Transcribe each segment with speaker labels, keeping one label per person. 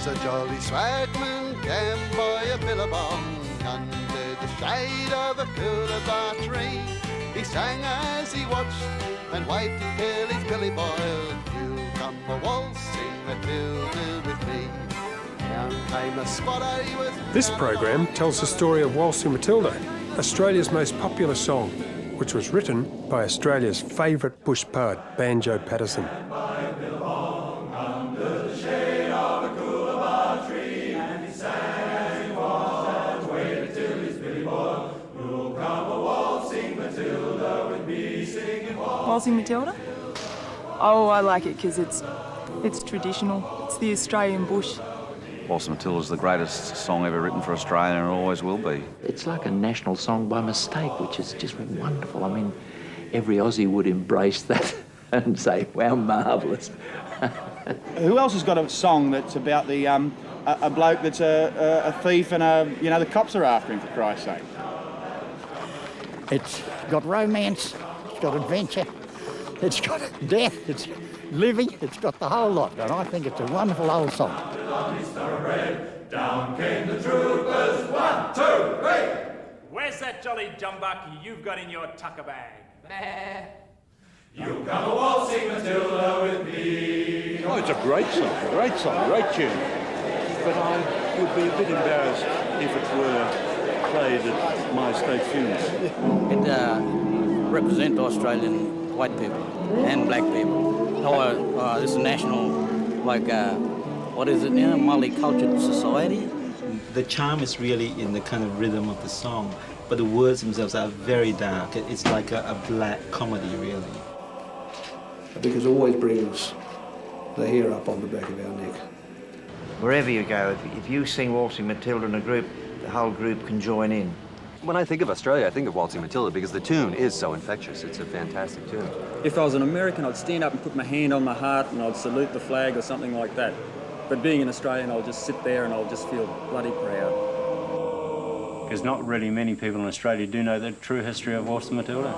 Speaker 1: a jolly swagman camped by a billabong under the shade of a coolabah tree. He sang as he watched and waited till his billy boiled. You come a waltzing Matilda with me. Down came a squatter, he was...
Speaker 2: This program tells the story of Waltzing Matilda, Australia's most popular song, which was written by Australia's favourite bush poet, Banjo Patterson.
Speaker 3: Waltzing Matilda? Oh, I like it because it's traditional. It's the Australian bush.
Speaker 4: Waltzing Matilda is the greatest song ever written for Australia and it always will be.
Speaker 5: It's like a national song by mistake, which is just wonderful. I mean, every Aussie would embrace that and say, wow, marvellous.
Speaker 6: Who else has got a song that's about the a bloke that's a thief and the cops are after him, for Christ's sake?
Speaker 7: It's got romance, it's got adventure, it's got death, it's living, it's got the whole lot, and I think it's a wonderful old song.
Speaker 8: Down came the troopers, 1, 2, 3. Where's that jolly jumbuck you've got in your tucker bag? You come a waltzing Matilda with me.
Speaker 9: Oh, it's a great song, great tune. But I would be a bit embarrassed if it were played at my state funeral.
Speaker 10: It represents Australian white people and black people. This is a national, what is it now, multicultural society?
Speaker 11: The charm is really in the kind of rhythm of the song, but the words themselves are very dark. It's like a black comedy, really.
Speaker 12: Because it always brings the hair up on the back of our neck.
Speaker 13: Wherever you go, if you sing Waltzing Matilda in a group, the whole group can join in.
Speaker 14: When I think of Australia, I think of Waltzing Matilda because the tune is so infectious. It's a fantastic tune.
Speaker 15: If I was an American, I'd stand up and put my hand on my heart and I'd salute the flag or something like that. But being an Australian, I'll just sit there and I'll just feel bloody proud.
Speaker 16: Because not really many people in Australia do know the true history of Waltzing Matilda.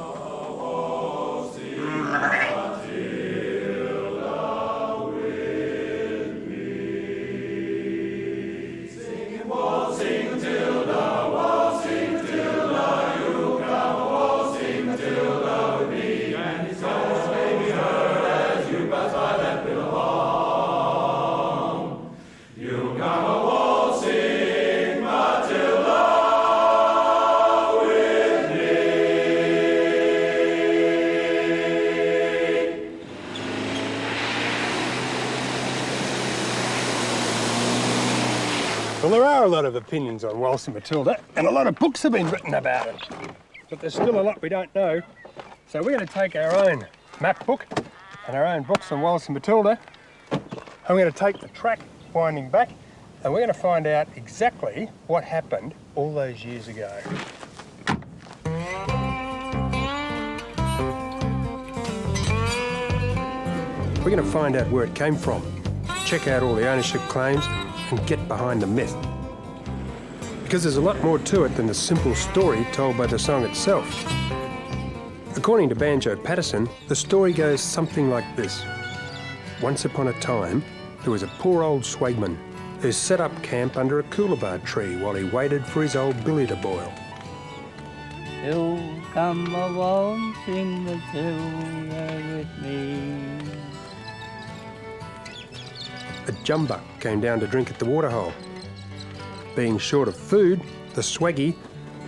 Speaker 2: Well, there are a lot of opinions on Waltzing Matilda, and a lot of books have been written about it. But there's still a lot we don't know. So we're going to take our own map book and our own books on Waltzing Matilda, and we're going to take the track winding back, and we're going to find out exactly what happened all those years ago. We're going to find out where it came from, check out all the ownership claims, and get behind the myth. Because there's a lot more to it than the simple story told by the song itself. According to Banjo Patterson, the story goes something like this. Once upon a time, there was a poor old swagman who set up camp under a coolabah tree while he waited for his old billy to boil.
Speaker 10: You come a waltzing Matilda with me.
Speaker 2: A jumbuck came down to drink at the waterhole. Being short of food, the swaggy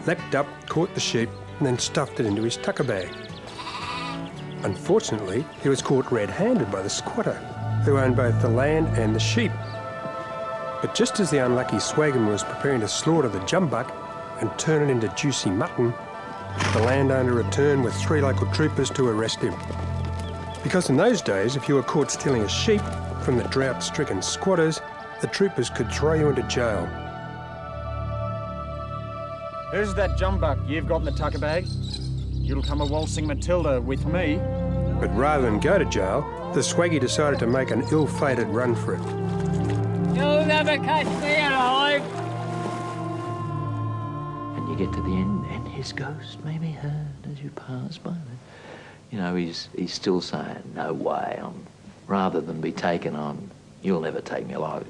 Speaker 2: leapt up, caught the sheep, and then stuffed it into his tucker bag. Unfortunately, he was caught red-handed by the squatter, who owned both the land and the sheep. But just as the unlucky swagman was preparing to slaughter the jumbuck and turn it into juicy mutton, the landowner returned with 3 local troopers to arrest him. Because in those days, if you were caught stealing a sheep from the drought-stricken squatters, the troopers could throw you into jail.
Speaker 6: Who's that jumbuck you've got in the tucker bag? You'll come a waltzing Matilda with me.
Speaker 2: But rather than go to jail, the swaggy decided to make an ill-fated run for it.
Speaker 10: You'll never catch me alive! And you get to the end, and his ghost may be heard as you pass by. You know, he's still saying, no way, rather than be taken on, you'll never take me alive.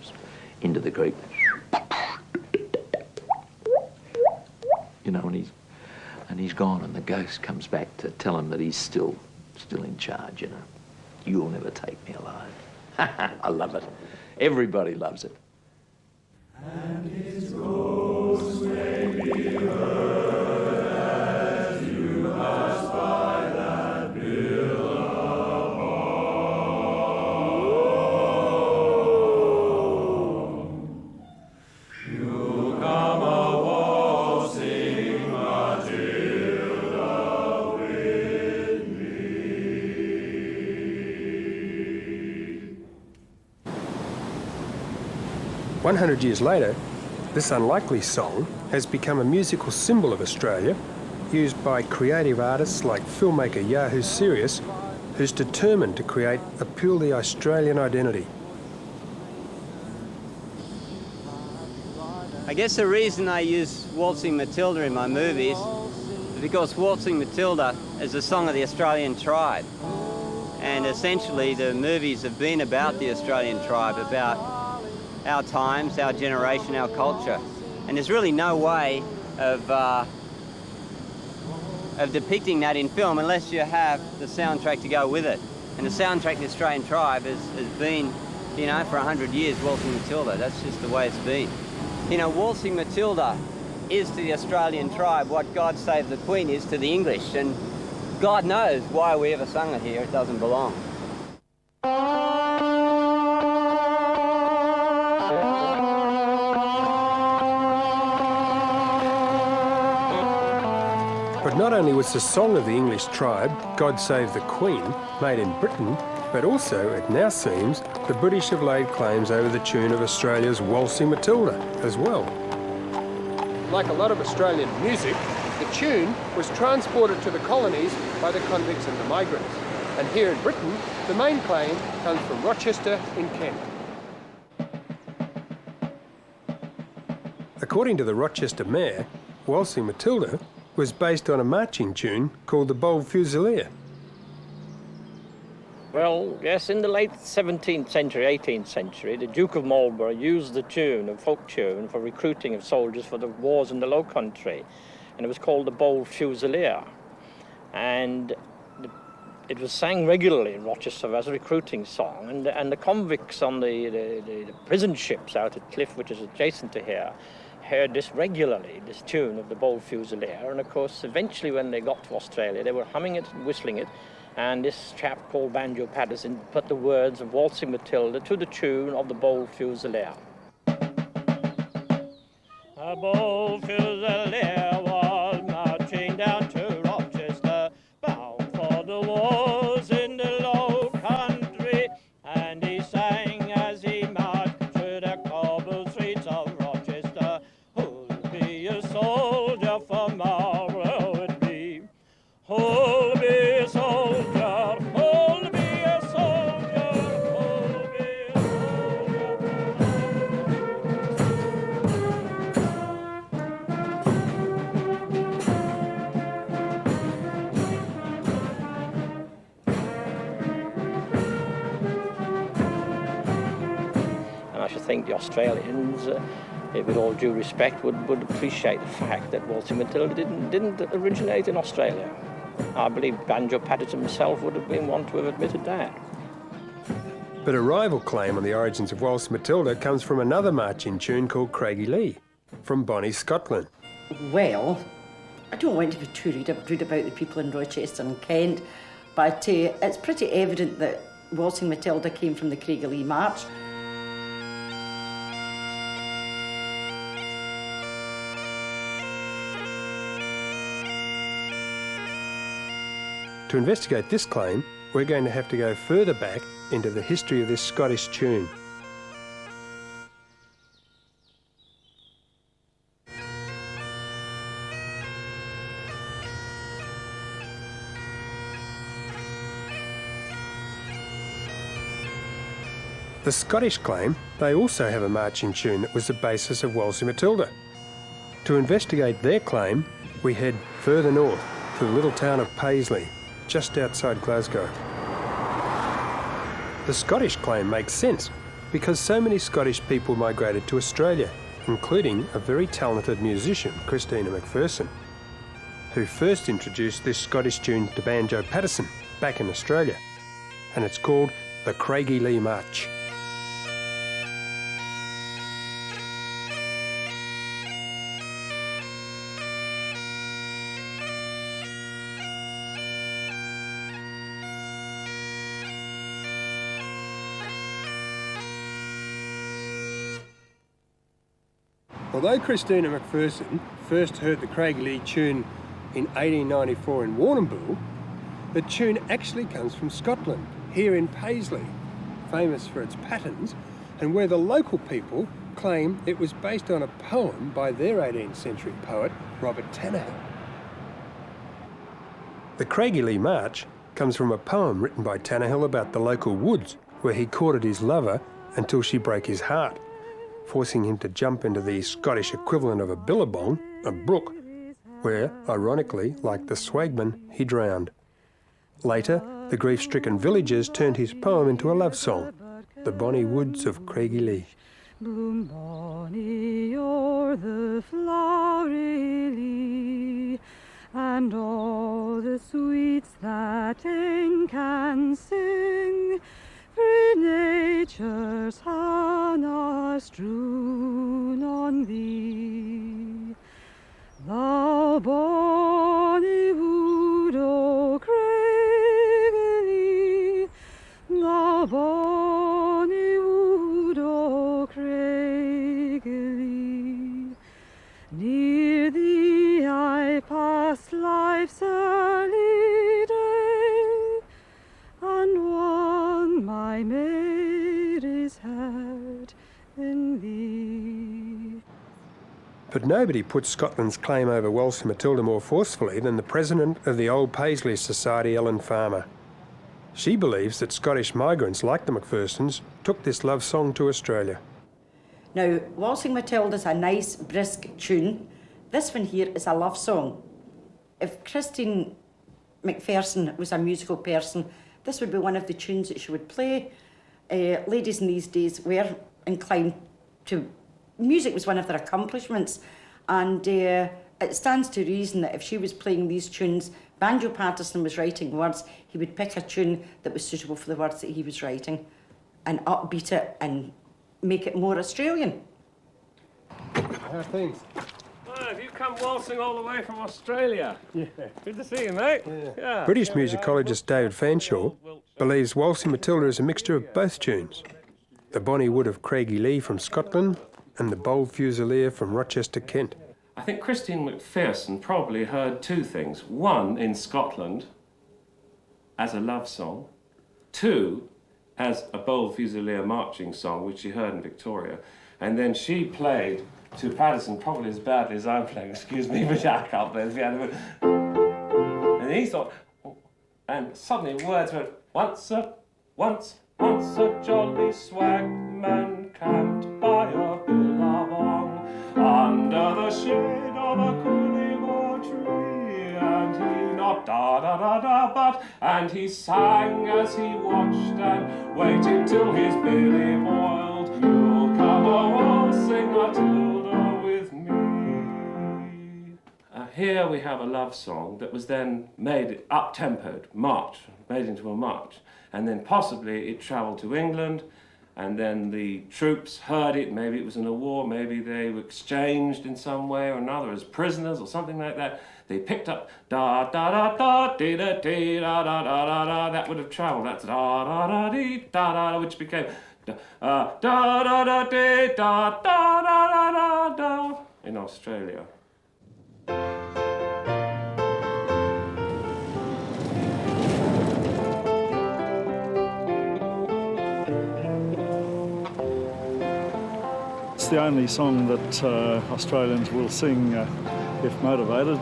Speaker 5: into the creek. You know, and he's gone, and the ghost comes back to tell him that he's still in charge, you know. You'll never take me alive. I love it. Everybody loves it.
Speaker 8: And his ghost may be heard as you pass by that billabong. You come a waltzing Matilda with me.
Speaker 2: 100 years later, this unlikely song has become a musical symbol of Australia, used by creative artists like filmmaker Yahoo Serious, who's determined to create a purely Australian identity.
Speaker 17: I guess the reason I use Waltzing Matilda in my movies is because Waltzing Matilda is a song of the Australian tribe. And essentially the movies have been about the Australian tribe, about our times, our generation, our culture. And there's really no way of depicting that in film unless you have the soundtrack to go with it. And the soundtrack of the Australian tribe has been, you know, for 100 years, Waltzing Matilda. That's just the way it's been. You know, Waltzing Matilda is to the Australian tribe what God Save the Queen is to the English. And God knows why we ever sung it here. It doesn't belong.
Speaker 2: But not only was the song of the English tribe, God Save the Queen, made in Britain, but also, it now seems, the British have laid claims over the tune of Australia's Waltzing Matilda as well. Like a lot of Australian music, the tune was transported to the colonies by the convicts and the migrants. And here in Britain, the main claim comes from Rochester in Kent. According to the Rochester mayor, Waltzing Matilda was based on a marching tune called the Bold Fusilier.
Speaker 18: Well, yes, in the late 17th century, 18th century, the Duke of Marlborough used the tune, a folk tune, for recruiting of soldiers for the wars in the Low Country, and it was called the Bold Fusilier. And it was sang regularly in Rochester as a recruiting song, and the convicts on the prison ships out at Cliff, which is adjacent to here, heard this regularly, this tune of the Bold Fusilier. And of course, eventually when they got to Australia, they were humming it and whistling it, and this chap called Banjo Patterson put the words of Waltzing Matilda to the tune of the Bold Fusilier. A bold fusilier was marching down to Rochester, bound for the wars in the Low Country, and he sang as he marched through the cobbled streets of Rochester, who'll be a soldier for Marlborough would be, who'll be a soldier, who'll be a soldier, who'll be a And I should think the Australians, with all due respect, would appreciate the fact that Waltzing Matilda didn't originate in Australia. I believe Banjo Patterson himself would have been one to have admitted that.
Speaker 2: But a rival claim on the origins of Waltzing Matilda comes from another marching tune called Craigie Lee, from Bonnie, Scotland.
Speaker 19: Well, I don't want to be too rude about the people in Rochester and Kent, but it's pretty evident that Waltzing Matilda came from the Craigie Lee March.
Speaker 2: To investigate this claim, we're going to have to go further back into the history of this Scottish tune. The Scottish claim they also have a marching tune that was the basis of Waltzing Matilda. To investigate their claim, we head further north to the little town of Paisley, just outside Glasgow. The Scottish claim makes sense. because so many Scottish people migrated to Australia, including a very talented musician, Christina McPherson, who first introduced this Scottish tune to Banjo Patterson back in Australia, and it's called the Craigielee March. Although Christina McPherson first heard the Craigielee tune in 1894 in Warrnambool, the tune actually comes from Scotland, here in Paisley, famous for its patterns, and where the local people claim it was based on a poem by their 18th century poet, Robert Tannahill. The Craigielee March comes from a poem written by Tannahill about the local woods, where he courted his lover until she broke his heart, forcing him to jump into the Scottish equivalent of a billabong, a brook, where, ironically, like the swagman, he drowned. Later, the grief-stricken villagers turned his poem into a love song, The Bonny Woods of Craigielee.
Speaker 20: Bloom bonny o'er the flowery lea, and all the sweets that ane can sing, free nature's hand are strewn on thee. Thou bonny wood o' Craigielee, thou bonny wood o' Craigielee, near thee I passed life's early day, and won my Mary's heart in thee.
Speaker 2: But nobody put Scotland's claim over Waltzing Matilda more forcefully than the president of the Old Paisley Society, Ellen Farmer. She believes that Scottish migrants like the McPhersons took this love song to Australia.
Speaker 19: Now, Waltzing Matilda's a nice, brisk tune. This one here is a love song. If Christine McPherson was a musical person, this would be one of the tunes that she would play. Ladies in these days were inclined to... Music was one of their accomplishments, and it stands to reason that if she was playing these tunes, Banjo Patterson was writing words, he would pick a tune that was suitable for the words that he was writing and upbeat it and make it more Australian.
Speaker 2: How things?
Speaker 21: Oh, have you come waltzing all the way from Australia? Yeah. Good to see you, mate. Yeah.
Speaker 2: British musicologist David Fanshawe believes Waltzing Matilda is a mixture of both tunes. The Bonny Wood of Craigielee from Scotland and the Bold Fusilier from Rochester, Kent.
Speaker 21: I think Christine McPherson probably heard two things. One, in Scotland, as a love song. Two, as a Bold Fusilier marching song, which she heard in Victoria. And then she played to Patterson probably as badly as I'm playing. Excuse me, but I can't play the piano. And he thought, and suddenly words went, once a jolly swagman camped by a billabong under the shade of a coolibor tree, and he knocked da-da-da-da, but and he sang as he watched and waited till his billy boiled. You'll come a-waltzing Matilda with me. Here we have a love song that was then made up-tempoed, made into a march, and then possibly it travelled to England, and then the troops heard it. Maybe it was in a war, maybe they were exchanged in some way or another as prisoners or something like that. They picked up da da da da dee da dee da da da da da. That would have travelled. That's da da da dee da da, which became da da da dee da da da da da in Australia.
Speaker 22: It's the only song that Australians will sing if motivated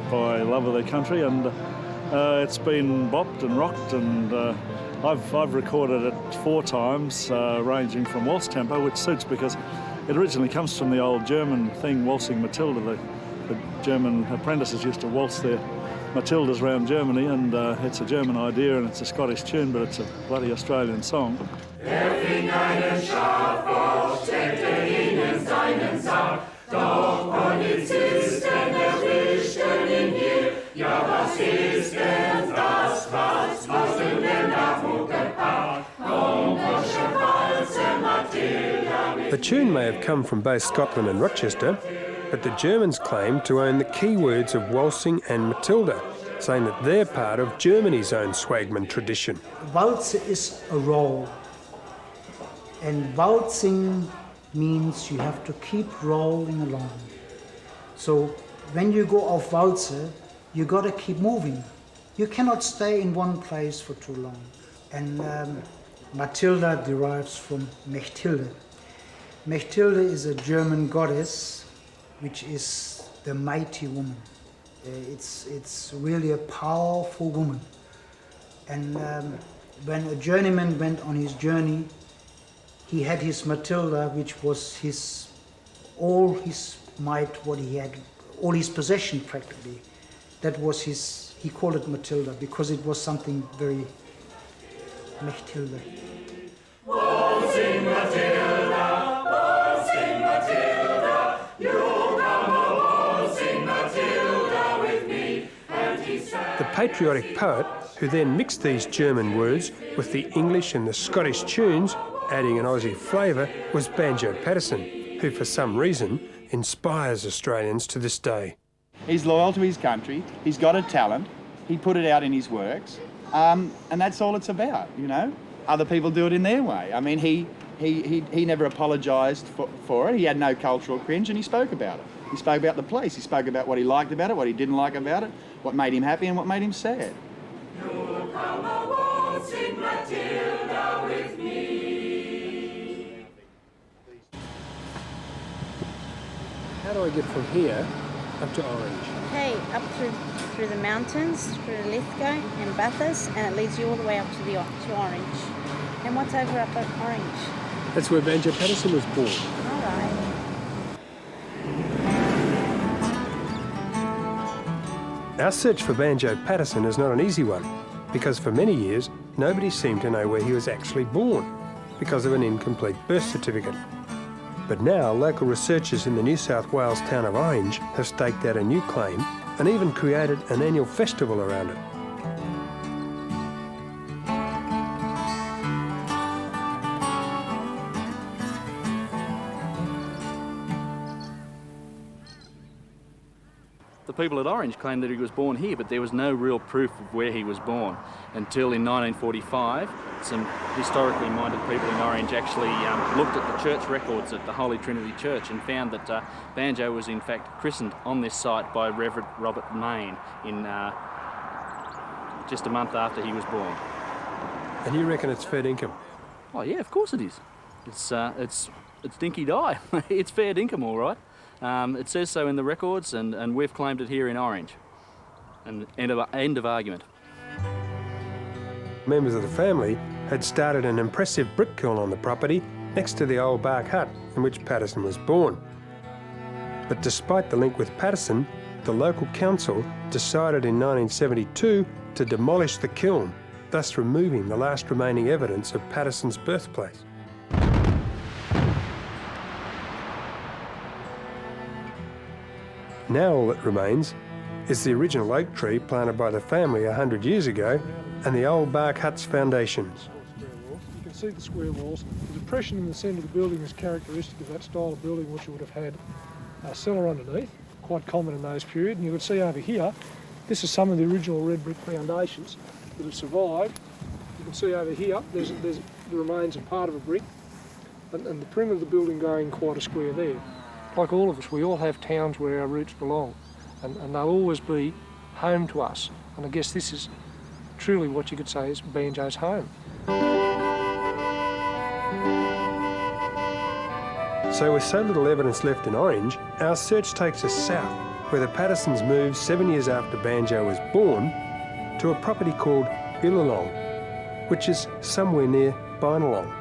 Speaker 22: by love of their country, and it's been bopped and rocked, and I've recorded it 4 times, ranging from waltz tempo, which suits because it originally comes from the old German thing, Waltzing Matilda. The German apprentices used to waltz their Matildas around Germany, and it's a German idea and it's a Scottish tune, but it's a bloody Australian song.
Speaker 2: The tune may have come from both Scotland and Rochester, but the Germans claim to own the key words of Waltzing and Matilda, saying that they're part of Germany's own swagman tradition.
Speaker 1: Waltz is a roll, and waltzing means you have to keep rolling along. So when you go off waltzer, you got to keep moving. You cannot stay in one place for too long. And Matilda derives from Mechtilde. Mechtilde is a German goddess, which is the mighty woman. It's really a powerful woman. And when a journeyman went on his journey, he had his Matilda, which was all his might, what he had, all his possession practically. That was he called it Matilda because it was something very Mechtilde.
Speaker 8: Waltzing Matilda, you come a waltzing Matilda with me. And he sang.
Speaker 2: The patriotic poet, who then mixed these German words with the English and the Scottish tunes, adding an Aussie flavour, was Banjo Patterson, who for some reason inspires Australians to this day.
Speaker 6: He's loyal to his country, he's got a talent, he put it out in his works, and that's all it's about, you know. Other people do it in their way. I mean, he never apologised for it, he had no cultural cringe, and he spoke about it. He spoke about the place, he spoke about what he liked about it, what he didn't like about it, what made him happy and what made him sad.
Speaker 8: You come a waltzing Matilda with me.
Speaker 2: How do I get from here up to Orange?
Speaker 3: Okay, up through the mountains, through Lithgow and Bathurst, and it leads you all the way up to Orange. And what's over up at Orange?
Speaker 2: That's where Banjo Patterson was born.
Speaker 3: All right.
Speaker 2: Our search for Banjo Patterson is not an easy one, because for many years nobody seemed to know where he was actually born, because of an incomplete birth certificate. But now local researchers in the New South Wales town of Orange have staked out a new claim and even created an annual festival around it.
Speaker 23: The people at Orange claimed that he was born here, but there was no real proof of where he was born until in 1945 some historically minded people in Orange actually looked at the church records at the Holy Trinity Church and found that Banjo was in fact christened on this site by Reverend Robert Main in just a month after he was born.
Speaker 2: And you reckon it's fair dinkum?
Speaker 23: Oh yeah, of course it is. It's dinky die. It's fair dinkum, all right. It says so in the records, and we've claimed it here in Orange. And end of argument.
Speaker 2: Members of the family had started an impressive brick kiln on the property next to the old bark hut in which Patterson was born. But despite the link with Patterson, the local council decided in 1972 to demolish the kiln, thus removing the last remaining evidence of Patterson's birthplace. Now all that remains is the original oak tree planted by the family 100 years ago and the old bark hut's foundations.
Speaker 24: You can see the square walls. The depression in the centre of the building is characteristic of that style of building, which you would have had a cellar underneath, quite common in those periods. And you would see over here, this is some of the original red brick foundations that have survived. You can see over here, there's the remains of part of a brick, and the perimeter of the building going quite a square there. Like all of us, we all have towns where our roots belong, and they'll always be home to us. And I guess this is truly what you could say is Banjo's home.
Speaker 2: So with so little evidence left in Orange, our search takes us south, where the Pattersons moved 7 years after Banjo was born to a property called Illalong, which is somewhere near Bynalong.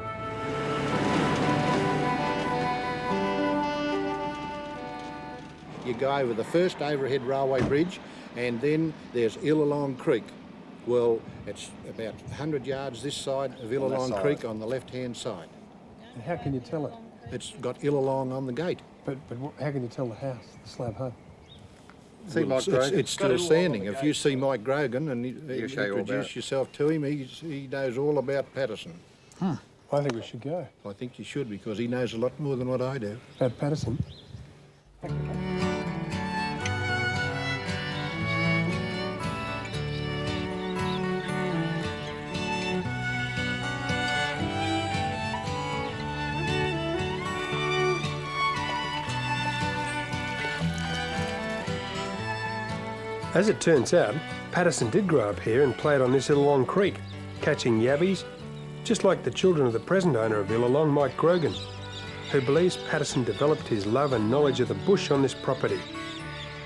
Speaker 25: You go over the first overhead railway bridge
Speaker 4: And then there's Illalong Creek. Well, it's about 100 yards this side of Illalong Creek on the left-hand side.
Speaker 2: And how can you tell it?
Speaker 4: It's got Illalong on the gate.
Speaker 2: But how can you tell the house, the slab home?
Speaker 4: See Mike Grogan? It's still standing. If you see Mike Grogan and you introduce yourself to him, he knows all about Patterson.
Speaker 2: I think we should go.
Speaker 4: I think you should, because he knows a lot more than what I do.
Speaker 2: About Patterson? As it turns out, Patterson did grow up here and played on this Illalong Creek, catching yabbies, just like the children of the present owner of Illalong, Mike Grogan, who believes Patterson developed his love and knowledge of the bush on this property,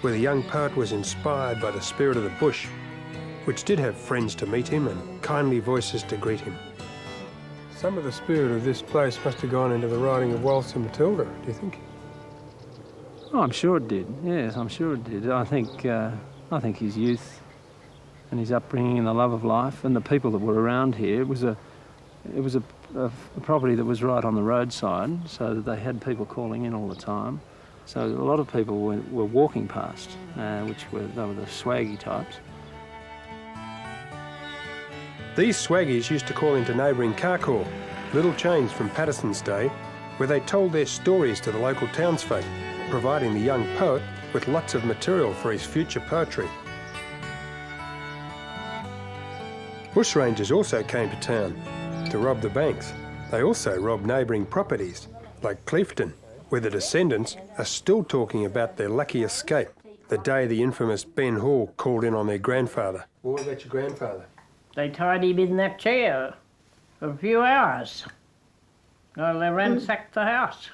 Speaker 2: where the young poet was inspired by the spirit of the bush, which did have friends to meet him and kindly voices to greet him. Some of the spirit of this place must have gone into the writing of Waltzing Matilda, do you think?
Speaker 7: Oh, I'm sure it did. Yes, I'm sure it did. I think his youth and his upbringing and the love of life and the people that were around here, it was a property that was right on the roadside, so that they had people calling in all the time. So a lot of people were walking past, they were the swaggy types.
Speaker 2: These swaggies used to call into neighbouring Carcoar, little chains from Patterson's day, where they told their stories to the local townsfolk, providing the young poet with lots of material for his future poetry. Bushrangers also came to town to rob the banks. They also robbed neighbouring properties, like Clifton, where the descendants are still talking about their lucky escape, the day the infamous Ben Hall called in on their grandfather. What about your grandfather?
Speaker 9: They tied him in that chair for a few hours while they ransacked the house.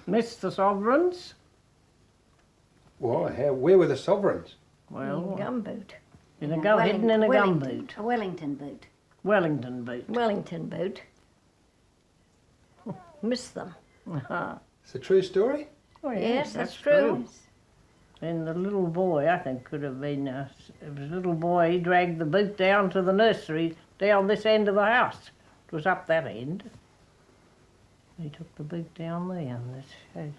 Speaker 9: Missed the sovereigns?
Speaker 2: Why? Where were the sovereigns?
Speaker 9: Well,
Speaker 11: gumboot.
Speaker 9: Hidden in a gumboot.
Speaker 11: A Wellington boot.
Speaker 9: Wellington boot.
Speaker 11: Wellington boot. Missed them.
Speaker 2: It's a true story?
Speaker 9: Oh,
Speaker 11: yes, that's true.
Speaker 9: And the little boy, I think, could have been, it was a little boy, he dragged the boot down to the nursery, down this end of the house. It was up that end. He took the boot down there, and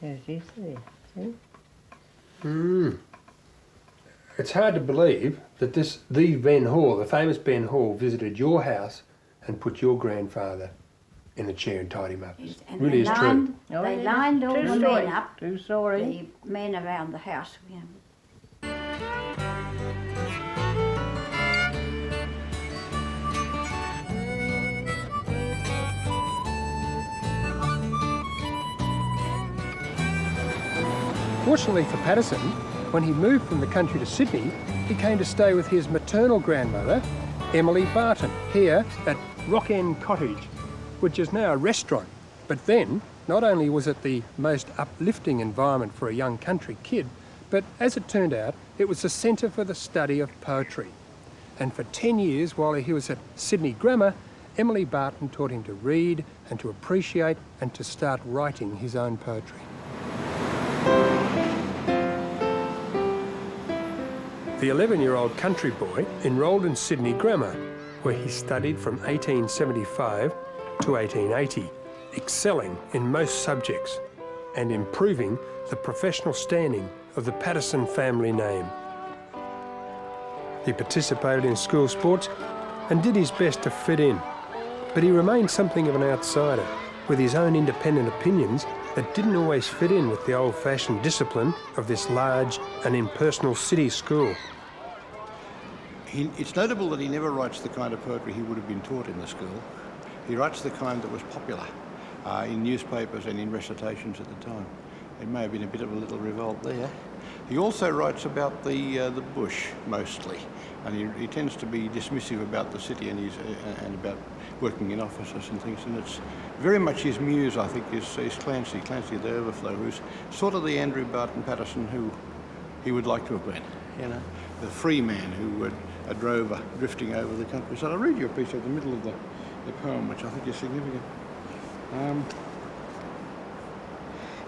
Speaker 9: there's his there, see?
Speaker 2: It's hard to believe that the Ben Hall, the famous Ben Hall, visited your house and put your grandfather in a chair and tied him up.
Speaker 11: Yes, and
Speaker 2: really is true.
Speaker 11: They lined all the men up,
Speaker 9: the
Speaker 11: men around the house.
Speaker 2: Fortunately for Patterson, when he moved from the country to Sydney, he came to stay with his maternal grandmother, Emily Barton, here at Rock End Cottage, which is now a restaurant. But then, not only was it the most uplifting environment for a young country kid, but as it turned out, it was a centre for the study of poetry. And for 10 years, while he was at Sydney Grammar, Emily Barton taught him to read and to appreciate and to start writing his own poetry. The 11-year-old country boy enrolled in Sydney Grammar, where he studied from 1875 to 1880, excelling in most subjects and improving the professional standing of the Patterson family name. He participated in school sports and did his best to fit in, but he remained something of an outsider, with his own independent opinions that didn't always fit in with the old-fashioned discipline of this large and impersonal city school.
Speaker 4: It's notable that he never writes the kind of poetry he would have been taught in the school. He writes the kind that was popular in newspapers and in recitations at the time. It may have been a bit of a little revolt there. He also writes about the bush, mostly, and he tends to be dismissive about the city and about working in offices and things, and it's very much his muse, I think, is Clancy the Overflow, who's sort of the Andrew Barton Patterson who he would like to have been, you know, the free man who a drover drifting over the countryside. I'll read you a piece at the middle of the poem, which I think is significant.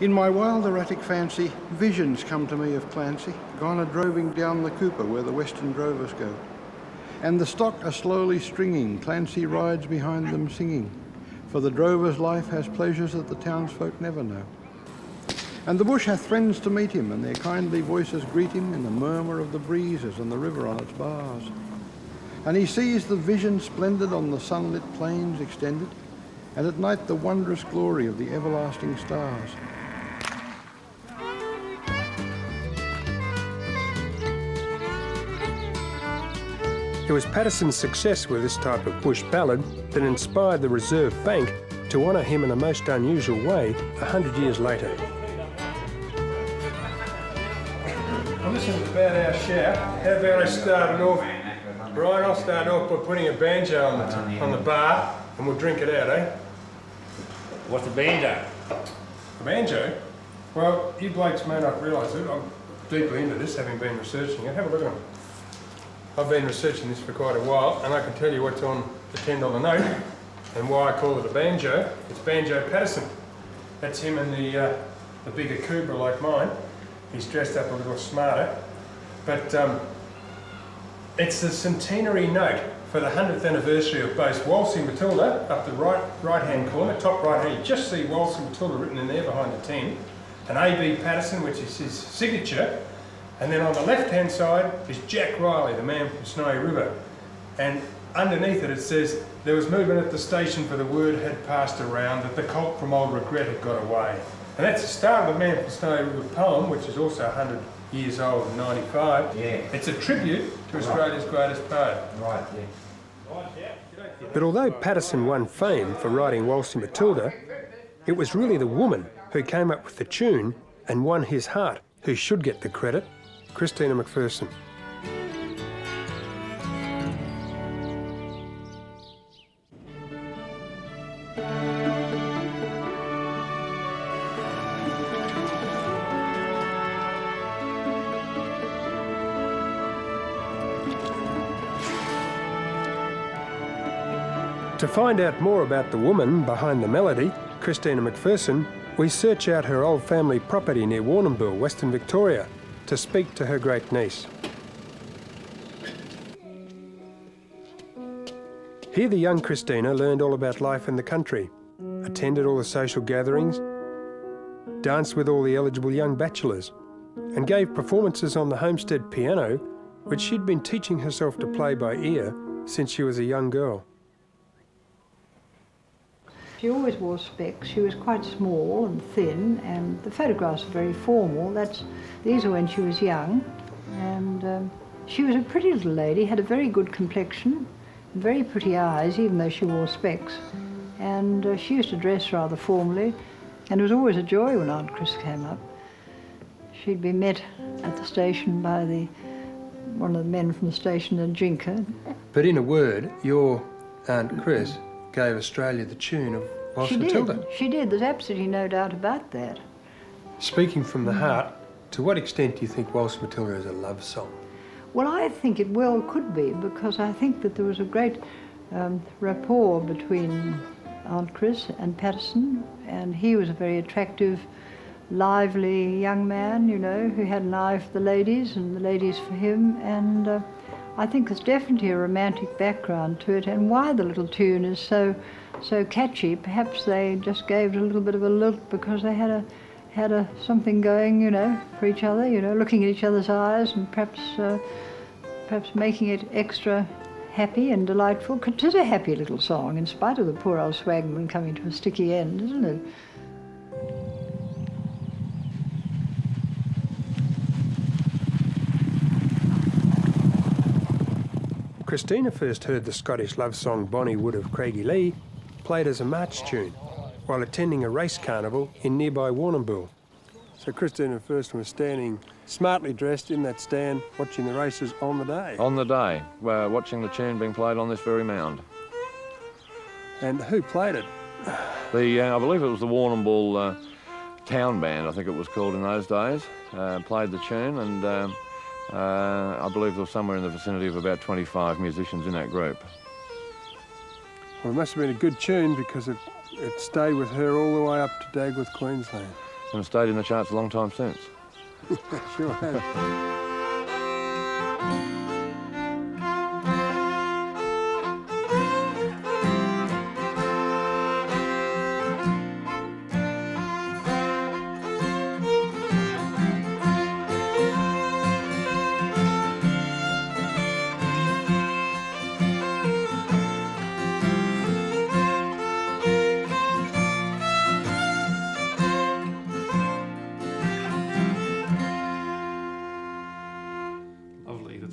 Speaker 4: In my wild erratic fancy, visions come to me of Clancy, gone a-droving down the Cooper where the western drovers go. And the stock are slowly stringing, Clancy rides behind them singing, for the drover's life has pleasures that the townsfolk never know. And the bush hath friends to meet him, and their kindly voices greet him in the murmur of the breezes and the river on its bars. And he sees the vision splendid on the sunlit plains extended, and at night the wondrous glory of the everlasting stars.
Speaker 2: It was Patterson's success with this type of bush ballad that inspired the Reserve Bank to honour him in a most unusual way 100 years later. Well, this is about our shout. How about I start off? Brian, I'll start off by putting a banjo on the bar and we'll drink it out, eh?
Speaker 12: What's a banjo?
Speaker 2: A banjo? Well, you blokes may not realise it. I'm deeply into this, having been researching it. Have a look at them. I've been researching this for quite a while, and I can tell you what's on the $10 note and why I call it a banjo. It's Banjo Patterson. That's him in the bigger Cooper like mine. He's dressed up a little smarter, but it's the centenary note for the 100th anniversary of both Waltzing Matilda, up the right-hand corner, top right-hand. You just see Waltzing Matilda written in there behind the 10, and A.B. Patterson, which is his signature. And then on the left-hand side is Jack Riley, the man from Snowy River. And underneath it, it says, there was movement at the station for the word had passed around that the colt from Old Regret had got away. And that's the start of the Man from Snowy River poem, which is also 100 years old and 95.
Speaker 12: Yeah.
Speaker 2: It's a tribute to Australia's greatest poet.
Speaker 12: Right, yeah.
Speaker 2: But although Patterson won fame for writing Waltzing Matilda, it was really the woman who came up with the tune and won his heart who should get the credit. Christina McPherson. To find out more about the woman behind the melody, Christina McPherson, we search out her old family property near Warrnambool, Western Victoria, to speak to her great niece. Here the young Christina learned all about life in the country, attended all the social gatherings, danced with all the eligible young bachelors, and gave performances on the homestead piano, which she'd been teaching herself to play by ear since she was a young girl.
Speaker 13: She always wore specs. She was quite small and thin, and the photographs are very formal. These are when she was young, and she was a pretty little lady, had a very good complexion, and very pretty eyes, even though she wore specs. And she used to dress rather formally, and it was always a joy when Aunt Chris came up. She'd be met at the station by one of the men from the station, a drinker.
Speaker 2: But in a word, your Aunt Chris gave Australia the tune of Waltzing Matilda.
Speaker 13: She did. There's absolutely no doubt about that.
Speaker 2: Speaking from the heart, to what extent do you think Waltzing Matilda is a love song?
Speaker 13: Well, I think it well could be, because I think that there was a great rapport between Aunt Chris and Patterson, and he was a very attractive, lively young man, you know, who had an eye for the ladies and the ladies for him, and I think there's definitely a romantic background to it, and why the little tune is so catchy. Perhaps they just gave it a little bit of a lilt because they had something going, you know, for each other, you know, looking at each other's eyes, and perhaps making it extra happy and delightful. It is a happy little song, in spite of the poor old swagman coming to a sticky end, isn't it?
Speaker 2: Christina first heard the Scottish love song Bonnie Wood of Craigielee played as a march tune while attending a race carnival in nearby Warrnambool. So Christina first was standing smartly dressed in that stand watching the races on the day.
Speaker 14: On the day, watching the tune being played on this very mound.
Speaker 2: And who played it?
Speaker 14: I believe it was the Warrnambool Town Band, I think it was called in those days, played the tune, and I believe there was somewhere in the vicinity of about 25 musicians in that group.
Speaker 2: Well, it must have been a good tune because it stayed with her all the way up to Dagworth, Queensland.
Speaker 14: and stayed in the charts a long time since.
Speaker 2: Sure has.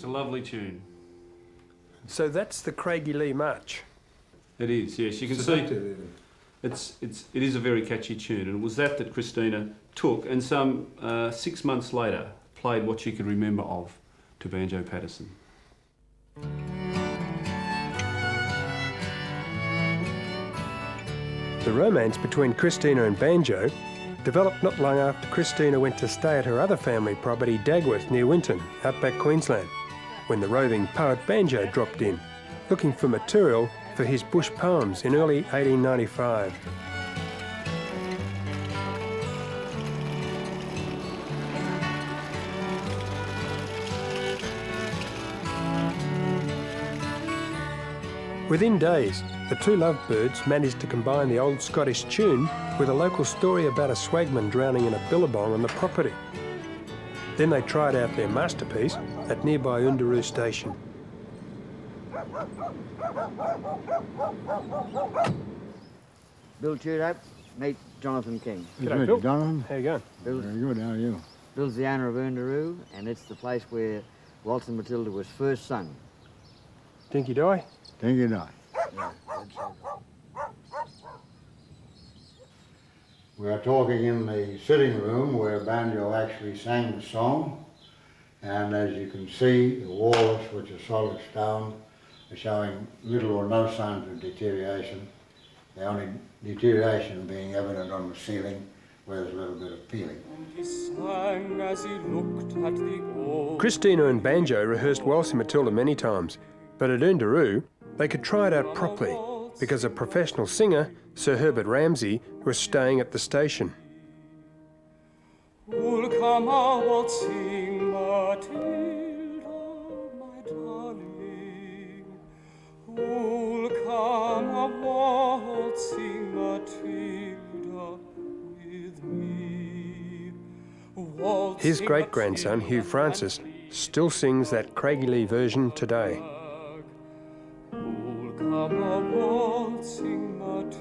Speaker 5: Lovely tune.
Speaker 2: So that's the Craigie-Lee March.
Speaker 5: It is, yes. You can see it is a very catchy tune, and it was that Christina took and some 6 months later played what she could remember of to Banjo Patterson.
Speaker 2: The romance between Christina and Banjo developed not long after Christina went to stay at her other family property, Dagworth, near Winton, outback Queensland, when the roving poet Banjo dropped in, looking for material for his bush poems in early 1895. Within days, the two lovebirds managed to combine the old Scottish tune with a local story about a swagman drowning in a billabong on the property. Then they tried out their masterpiece at nearby Undaroo Station.
Speaker 10: Bill Tudor, meet Jonathan King.
Speaker 2: G'day, Bill.
Speaker 10: Jonathan.
Speaker 2: How you going?
Speaker 10: Bill's,
Speaker 15: Very good, how are you?
Speaker 10: Bill's the owner of Undaroo, and it's the place where Waltzing Matilda was first sung.
Speaker 2: Dinky Die?
Speaker 15: Dinky Die.
Speaker 10: Yeah,
Speaker 15: We are talking in the sitting room where Banjo actually sang the song, and as you can see, the walls, which are solid stone, are showing little or no signs of deterioration. The only deterioration being evident on the ceiling, where there's a little bit of peeling.
Speaker 2: Christina and Banjo rehearsed Waltzing Matilda many times, but at Undaroo, they could try it out properly because a professional singer, Sir Herbert Ramsay, was staying at the station.
Speaker 16: Who'll come a waltzing Matilda, my darling? Who'll come a waltzing Matilda with me?
Speaker 2: His great-grandson, Hugh Francis, still sings that Craigie-Lee version today.
Speaker 16: Who'll come a waltzing Matilda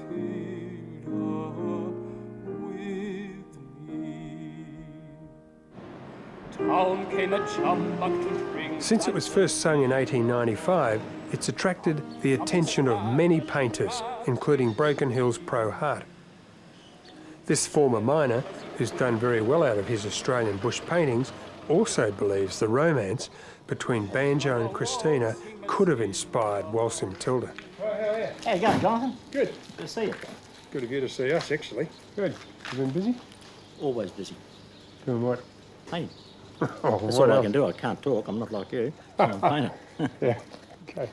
Speaker 16: with me? Down came a jumbuck to drink.
Speaker 2: Since it was first sung in 1895, it's attracted the attention of many painters, including Broken Hill's Pro Hart. This former miner, who's done very well out of his Australian bush paintings, also believes the romance between Banjo and Christina could have inspired Waltzing Matilda.
Speaker 25: How you going, Jonathan?
Speaker 2: Good.
Speaker 25: Good to see you.
Speaker 2: Good of you to see us, actually. Good. You been busy?
Speaker 25: Always busy.
Speaker 2: Doing what?
Speaker 25: Painting.
Speaker 2: Oh,
Speaker 25: That's
Speaker 2: what
Speaker 25: all I
Speaker 2: else?
Speaker 25: can do. I can't talk. I'm not like you. I'm a painter.
Speaker 2: Yeah. Okay.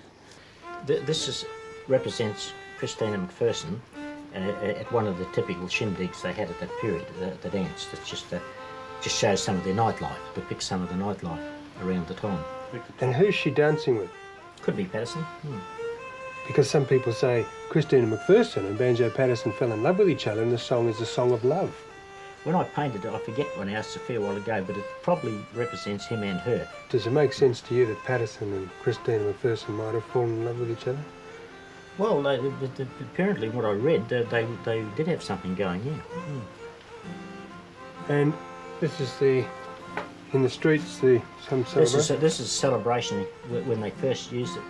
Speaker 25: This represents Christina McPherson at one of the typical shindigs they had at that period, the dance. That just shows some of their nightlife, depicts some of the nightlife around the time.
Speaker 2: And who's she dancing with?
Speaker 25: Could be Patterson.
Speaker 2: Because some people say Christina McPherson and Banjo Patterson fell in love with each other and the song is a song of love.
Speaker 25: When I painted it, I forget when I asked a fair while ago, but it probably represents him and her.
Speaker 2: Does it make sense to you that Patterson and Christina McPherson might have fallen in love with each other?
Speaker 25: Well, apparently what I read, they did have something going, yeah.
Speaker 2: And this is in the streets, some celebration?
Speaker 25: This is a celebration. When they first used it,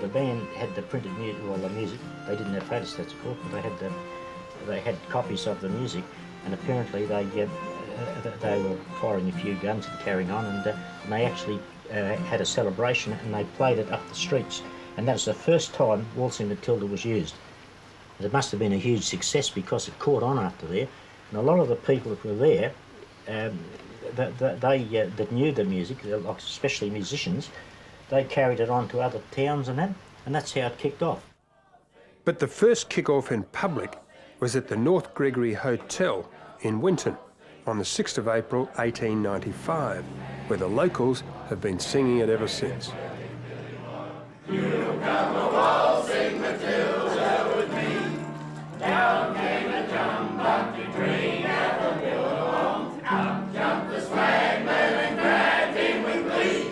Speaker 25: the band had the printed music, well, the music. They didn't have photostats, of course, but they had copies of the music, and apparently they were firing a few guns and carrying on, and they actually had a celebration, and they played it up the streets, and that was the first time Waltzing Matilda was used. It must have been a huge success because it caught on after there, and a lot of the people that were there, that knew the music, especially musicians, they carried it on to other towns and that's how it kicked off.
Speaker 2: But the first kick-off in public was at the North Gregory Hotel in Winton, on the 6th of April 1895, where the locals have been singing it ever since.
Speaker 16: You come a waltzing Matilda with me. Down came a jumbucky train at the Billabong. Up jumped the swagman and grabbed him with glee.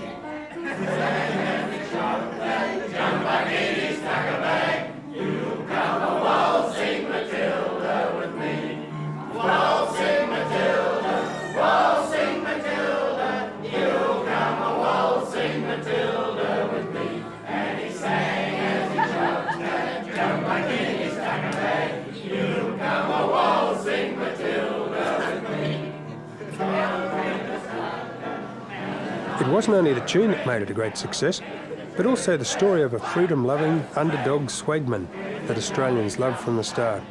Speaker 16: Sang and he shot that jumbucky, he stuck a bag. You come a waltzing Matilda with me. Waltzing Matilda, waltzing Matilda. You come a waltzing Matilda with me. And he sang as he shot that jumbucky, he stuck a bag. You come a waltzing Matilda with me.
Speaker 2: It wasn't only the tune that made it a great success, but also the story of a freedom-loving underdog swagman that Australians loved from the start.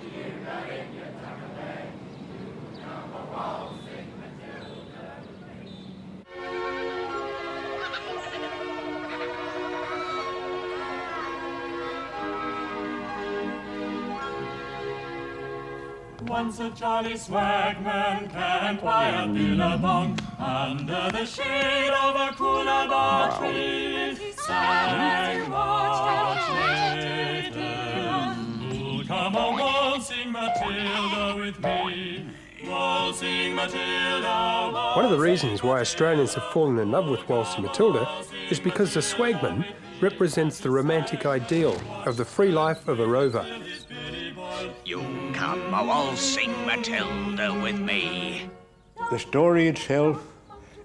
Speaker 16: Once a jolly swagman camped by a billabong under the shade of a coolabah tree. Sang watch later, who'll come a waltzing Matilda with me? Waltzing Matilda.
Speaker 2: One of the reasons why Australians have fallen in love with Waltzing Matilda is because the swagman represents the romantic ideal of the free life of a rover.
Speaker 17: You come a waltzing Matilda with me.
Speaker 18: The story itself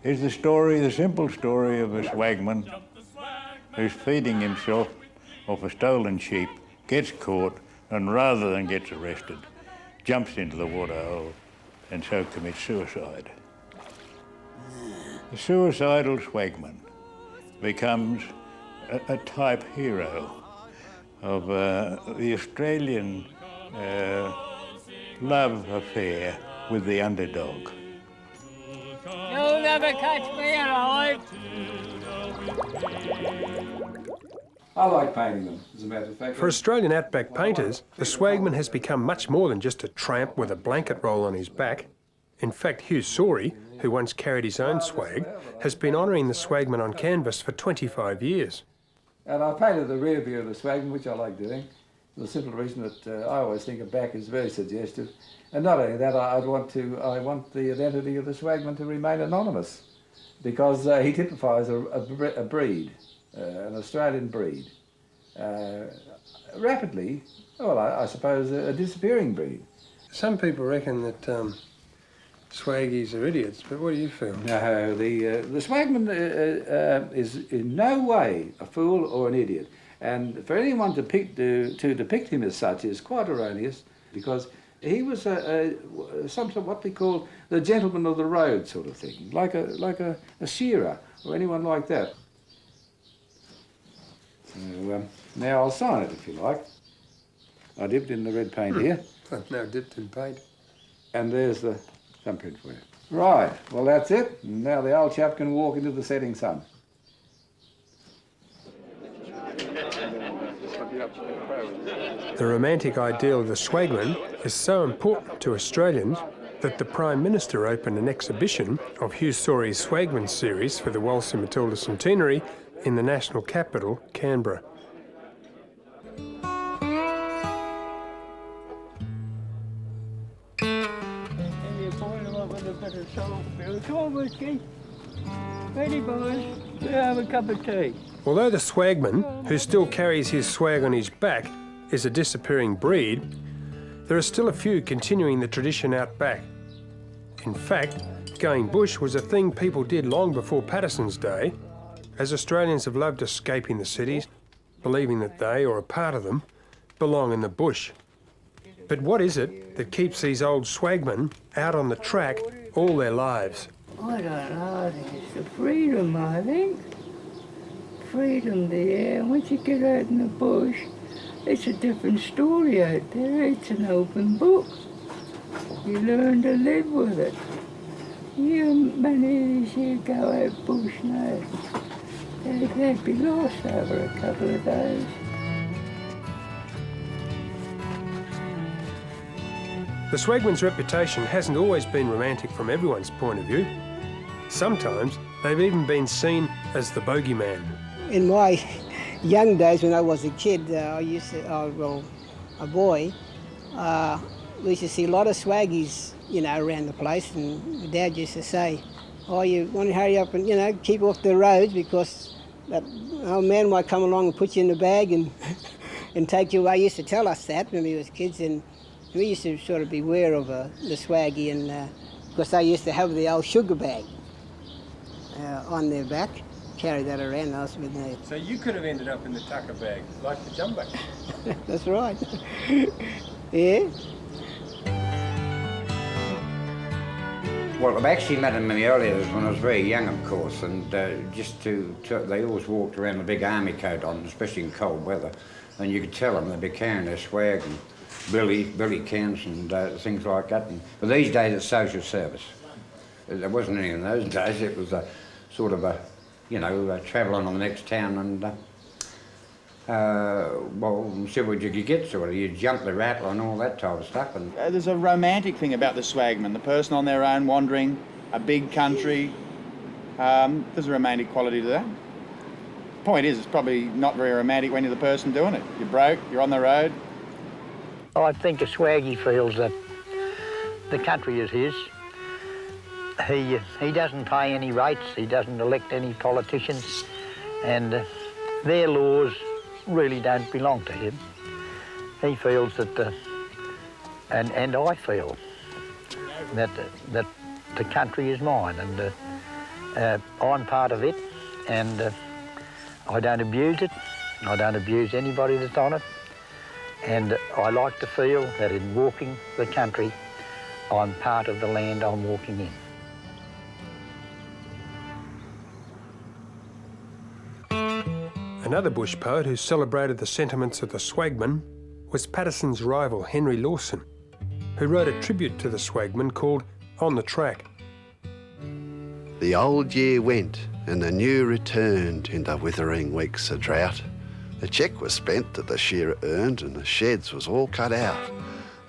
Speaker 18: is the simple story of a swagman who's feeding himself off a stolen sheep, gets caught, and rather than gets arrested, jumps into the waterhole and so commits suicide. The suicidal swagman becomes a type hero of the Australian love affair with the underdog.
Speaker 9: You'll never catch me alive.
Speaker 19: I like painting them, as a matter of fact.
Speaker 2: For Australian outback painters, the swagman has become much more than just a tramp with a blanket roll on his back. In fact, Hugh Saury, who once carried his own swag, has been honouring the swagman on canvas for 25 years.
Speaker 19: And I painted the rear view of the swagman, which I like doing, for the simple reason that I always think a back is very suggestive. And not only that, I want the identity of the swagman to remain anonymous, because he typifies a breed, an Australian breed. Rapidly, well, I suppose a disappearing breed.
Speaker 2: Some people reckon that swaggies are idiots, but what do you feel?
Speaker 19: No, the swagman is in no way a fool or an idiot. And for anyone to depict him as such is quite erroneous, because he was some sort of what we call the gentleman of the road sort of thing, like a shearer or anyone like that. So now I'll sign it if you like. I dipped in the red paint here.
Speaker 2: I've now dipped in paint.
Speaker 19: And there's the thumbprint for you. Right, well that's it. Now the old chap can walk into the setting sun.
Speaker 2: The romantic ideal of the swagman is so important to Australians that the Prime Minister opened an exhibition of Hugh Saury's Swagman series for the Waltzing Matilda centenary in the national capital, Canberra.
Speaker 9: Ready, boys? We have a cup of tea.
Speaker 2: Although the swagman, who still carries his swag on his back, is a disappearing breed, there are still a few continuing the tradition out back. In fact, going bush was a thing people did long before Patterson's day, as Australians have loved escaping the cities, believing that they, or a part of them, belong in the bush. But what is it that keeps these old swagmen out on the track all their lives?
Speaker 9: I don't know. I think it's the freedom, I think. Freedom there. Once you get out in the bush, it's a different story out there. It's an open book. You learn to live with it. Many of these here go out bush now. They'd be lost over a couple of days.
Speaker 2: The swagman's reputation hasn't always been romantic from everyone's point of view. Sometimes they've even been seen as the bogeyman.
Speaker 1: In my young days when I was a kid, a boy, we used to see a lot of swaggies, around the place, and my dad used to say, "Oh, you want to hurry up and, keep off the roads because that old man might come along and put you in the bag and and take you away." He used to tell us that when we was kids, and we used to sort of beware of the swaggy, and because they used to have the old sugar bag on their back, carry that around us with me.
Speaker 2: So you could have ended up in the tucker bag, like the jumbo.
Speaker 1: That's right. Yeah.
Speaker 6: Well, I've actually met him in the early years when I was very young, of course, and they always walked around with a big army coat on, especially in cold weather, and you could tell them they'd be carrying their swag and billy cans and things like that. But these days it's social service. There wasn't any in those days. It was a sort of travelling on the next town and see what you could get to it. You jump the rattle and all that type of stuff. And
Speaker 20: there's a romantic thing about the swagman, the person on their own wandering, a big country. There's a romantic quality to that. Point is, it's probably not very romantic when you're the person doing it. You're broke, you're on the road.
Speaker 21: I think a swaggy feels that the country is his. He doesn't pay any rates, he doesn't elect any politicians, and their laws really don't belong to him. He feels that, and I feel that the country is mine, and I'm part of it, and I don't abuse it. I don't abuse anybody that's on it, and I like to feel that in walking the country, I'm part of the land I'm walking in.
Speaker 2: Another bush poet who celebrated the sentiments of the swagman was Patterson's rival Henry Lawson, who wrote a tribute to the swagman called On the Track.
Speaker 22: The old year went and the new returned in the withering weeks of drought. The cheque was spent that the shearer earned and the sheds was all cut out.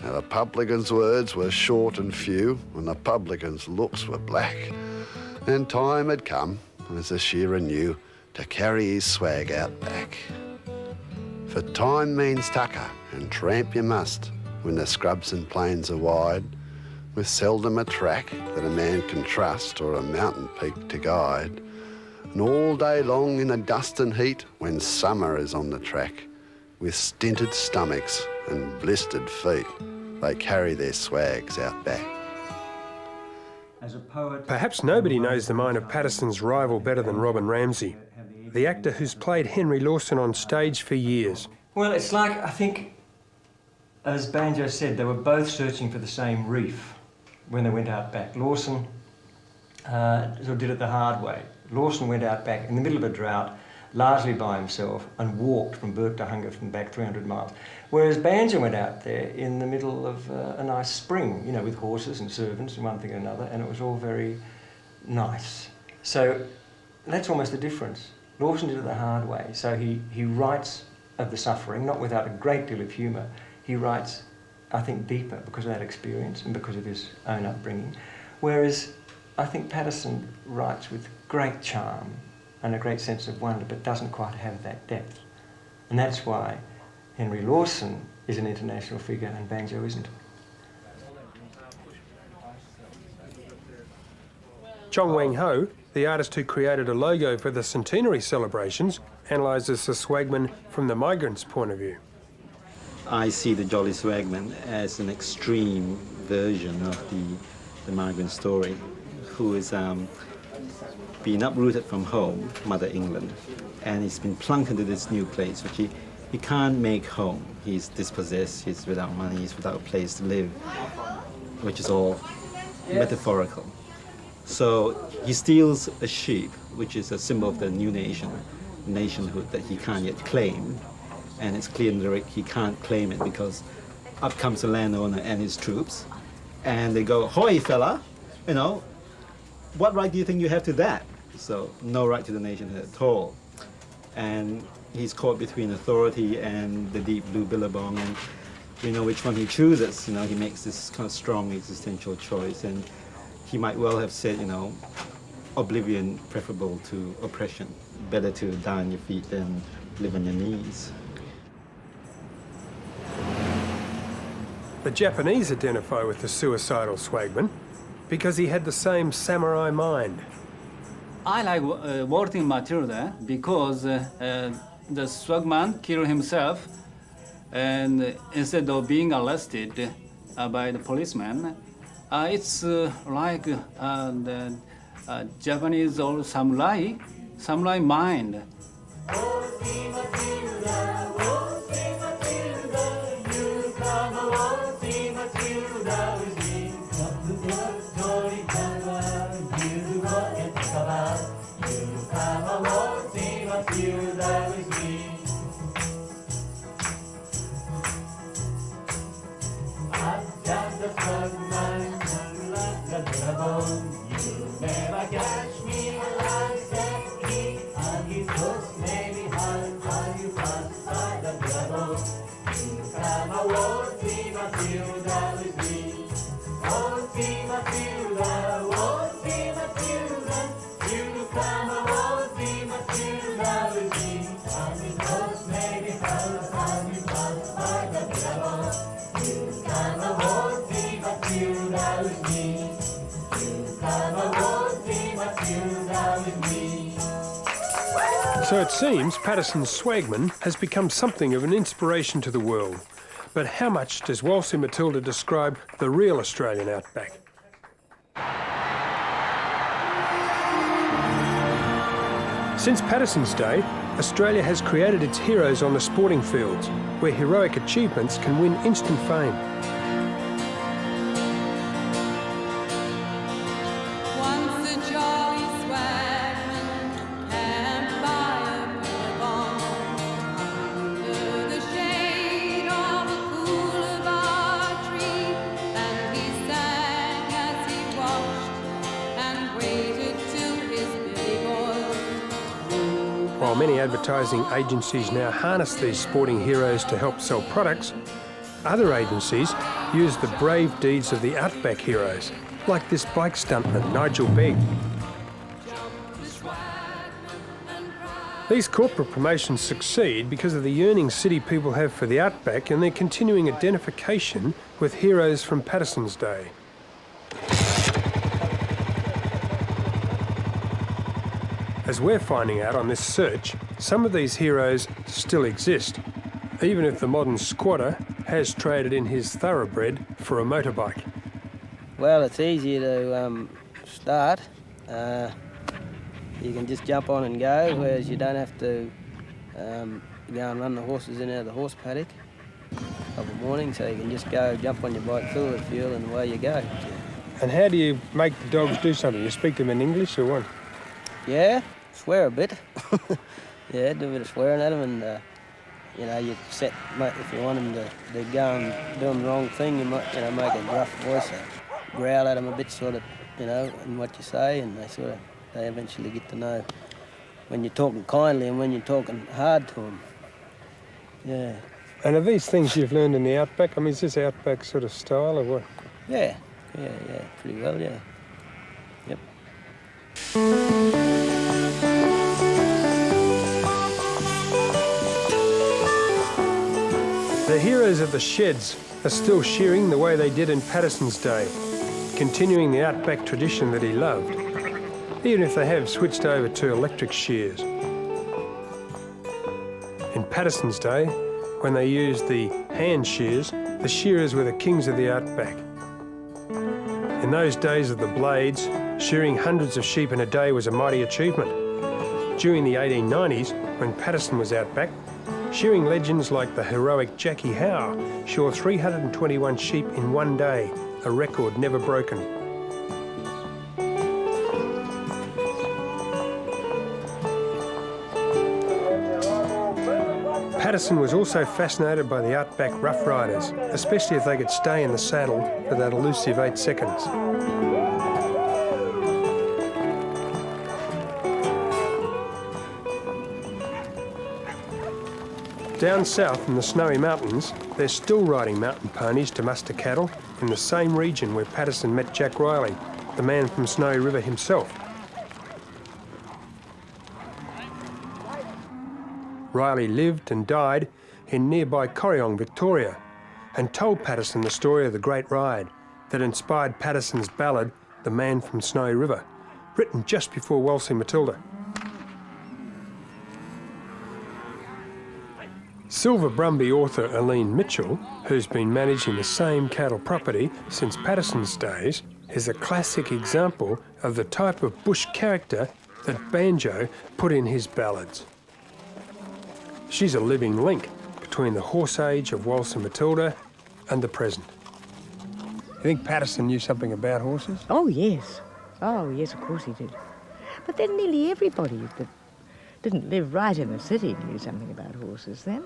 Speaker 22: Now the publican's words were short and few and the publican's looks were black. And time had come, as the shearer knew, to carry his swag out back. For time means tucker, and tramp you must when the scrubs and plains are wide, with seldom a track that a man can trust or a mountain peak to guide. And all day long in the dust and heat, when summer is on the track, with stinted stomachs and blistered feet, they carry their swags out back.
Speaker 2: As a poet, perhaps nobody knows the mind of Patterson's rival better than Robin Ramsay, the actor who's played Henry Lawson on stage for years.
Speaker 26: Well, it's like, I think, as Banjo said, they were both searching for the same reef when they went out back. Lawson sort of did it the hard way. Lawson went out back in the middle of a drought, largely by himself, and walked from Burke to Hungerford back 300 miles. Whereas Banjo went out there in the middle of a nice spring, with horses and servants and one thing and another, and it was all very nice. So that's almost the difference. Lawson did it the hard way, so he writes of the suffering, not without a great deal of humour. He writes, I think, deeper because of that experience and because of his own upbringing. Whereas I think Patterson writes with great charm and a great sense of wonder, but doesn't quite have that depth. And that's why Henry Lawson is an international figure and Banjo isn't.
Speaker 2: Chong Wang Ho, the artist who created a logo for the centenary celebrations, analyses the swagman from the migrant's point of view.
Speaker 27: I see the Jolly Swagman as an extreme version of the migrant story, who is been uprooted from home, Mother England, and he's been plunked into this new place, which he can't make home. He's dispossessed, he's without money, he's without a place to live, which is all metaphorical. So he steals a sheep, which is a symbol of the new nationhood that he can't yet claim. And it's clear in the lyric he can't claim it because up comes the landowner and his troops, and they go, "Hoy, fella, what right do you think you have to that?" So no right to the nationhood at all. And he's caught between authority and the deep blue billabong, and we know which one he chooses. You know, he makes this kind of strong existential choice, and he might well have said, you know, oblivion preferable to oppression. Better to die on your feet than live on your knees.
Speaker 2: The Japanese identify with the suicidal swagman because he had the same samurai mind.
Speaker 3: I like Waltzing Matilda because the swagman killed himself, and instead of being arrested by the policeman, it's like the Japanese old samurai mind.
Speaker 2: So it seems Patterson's swagman has become something of an inspiration to the world. But how much does Waltzing Matilda describe the real Australian outback? Since Patterson's day, Australia has created its heroes on the sporting fields, where heroic achievements can win instant fame. While many advertising agencies now harness these sporting heroes to help sell products, other agencies use the brave deeds of the outback heroes, like this bike stuntman, Nigel Begg. These corporate promotions succeed because of the yearning city people have for the outback and their continuing identification with heroes from Patterson's day. As we're finding out on this search, some of these heroes still exist, even if the modern squatter has traded in his thoroughbred for a motorbike.
Speaker 4: Well, it's easier to start. You can just jump on and go, whereas you don't have to go and run the horses in and out of the horse paddock of a morning, so you can just go, jump on your bike, fill it with fuel, and away you go.
Speaker 2: And how do you make the dogs do something? You speak to them in English or what?
Speaker 4: Yeah, swear a bit. Yeah, do a bit of swearing at them, and you know, you set, if you want them to go and do the wrong thing, you might, you know, make a gruff voice, growl at them a bit, sort of, you know, in what you say, and they eventually get to know when you're talking kindly and when you're talking hard to them. Yeah.
Speaker 2: And are these things you've learned in the outback? I mean, is this outback sort of style or what?
Speaker 4: Yeah, pretty well, yeah. Yep.
Speaker 2: The heroes of the sheds are still shearing the way they did in Patterson's day, continuing the outback tradition that he loved, even if they have switched over to electric shears. In Patterson's day, when they used the hand shears, the shearers were the kings of the outback. In those days of the blades, shearing hundreds of sheep in a day was a mighty achievement. During the 1890s, when Patterson was outback, shearing legends like the heroic Jackie Howe shore 321 sheep in one day, a record never broken. Patterson was also fascinated by the outback rough riders, especially if they could stay in the saddle for that elusive 8 seconds. Down south in the Snowy Mountains, they're still riding mountain ponies to muster cattle in the same region where Patterson met Jack Riley, the man from Snowy River himself. Riley lived and died in nearby Corryong, Victoria, and told Patterson the story of the Great Ride that inspired Patterson's ballad, The Man from Snowy River, written just before Waltzing Matilda. Silver Brumby author Eileen Mitchell, who's been managing the same cattle property since Patterson's days, is a classic example of the type of bush character that Banjo put in his ballads. She's a living link between the horse age of Waltzing Matilda and the present. You think Patterson knew something about horses?
Speaker 7: Oh, yes. Oh, yes, of course he did. But then nearly everybody that didn't live right in the city knew something about horses then.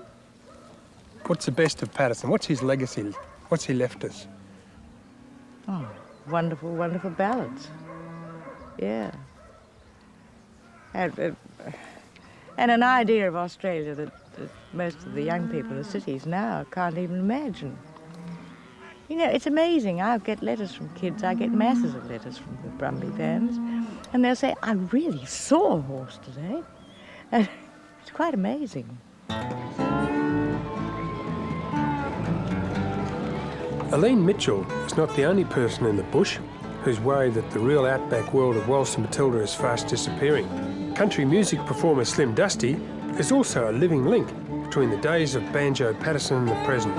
Speaker 2: What's the best of Patterson? What's his legacy? What's he left us?
Speaker 7: Oh, wonderful, wonderful ballads. Yeah. And an idea of Australia that most of the young people in the cities now can't even imagine. You know, it's amazing. I get letters from kids. I get masses of letters from the Brumby fans. And they'll say, I really saw a horse today. And it's quite amazing.
Speaker 2: Eileen Mitchell is not the only person in the bush who's worried that the real outback world of Waltzing Matilda is fast disappearing. Country music performer Slim Dusty is also a living link between the days of Banjo Patterson and the present.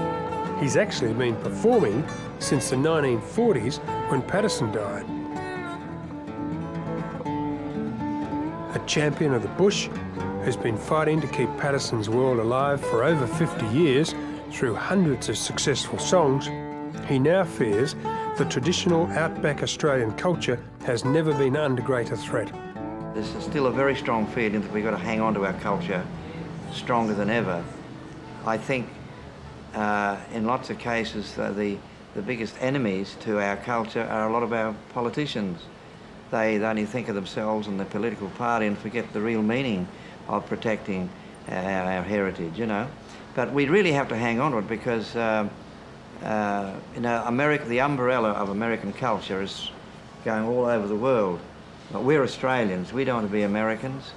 Speaker 2: He's actually been performing since the 1940s when Patterson died. A champion of the bush who's been fighting to keep Patterson's world alive for over 50 years through hundreds of successful songs, he now fears the traditional outback Australian culture has never been under greater threat.
Speaker 8: There's still a very strong feeling that we've got to hang on to our culture stronger than ever. I think in lots of cases the biggest enemies to our culture are a lot of our politicians. They only think of themselves and their political party and forget the real meaning of protecting our heritage, you know. But we really have to hang on to it because, you know, America, the umbrella of American culture is going all over the world. But we're Australians, we don't want to be Americans.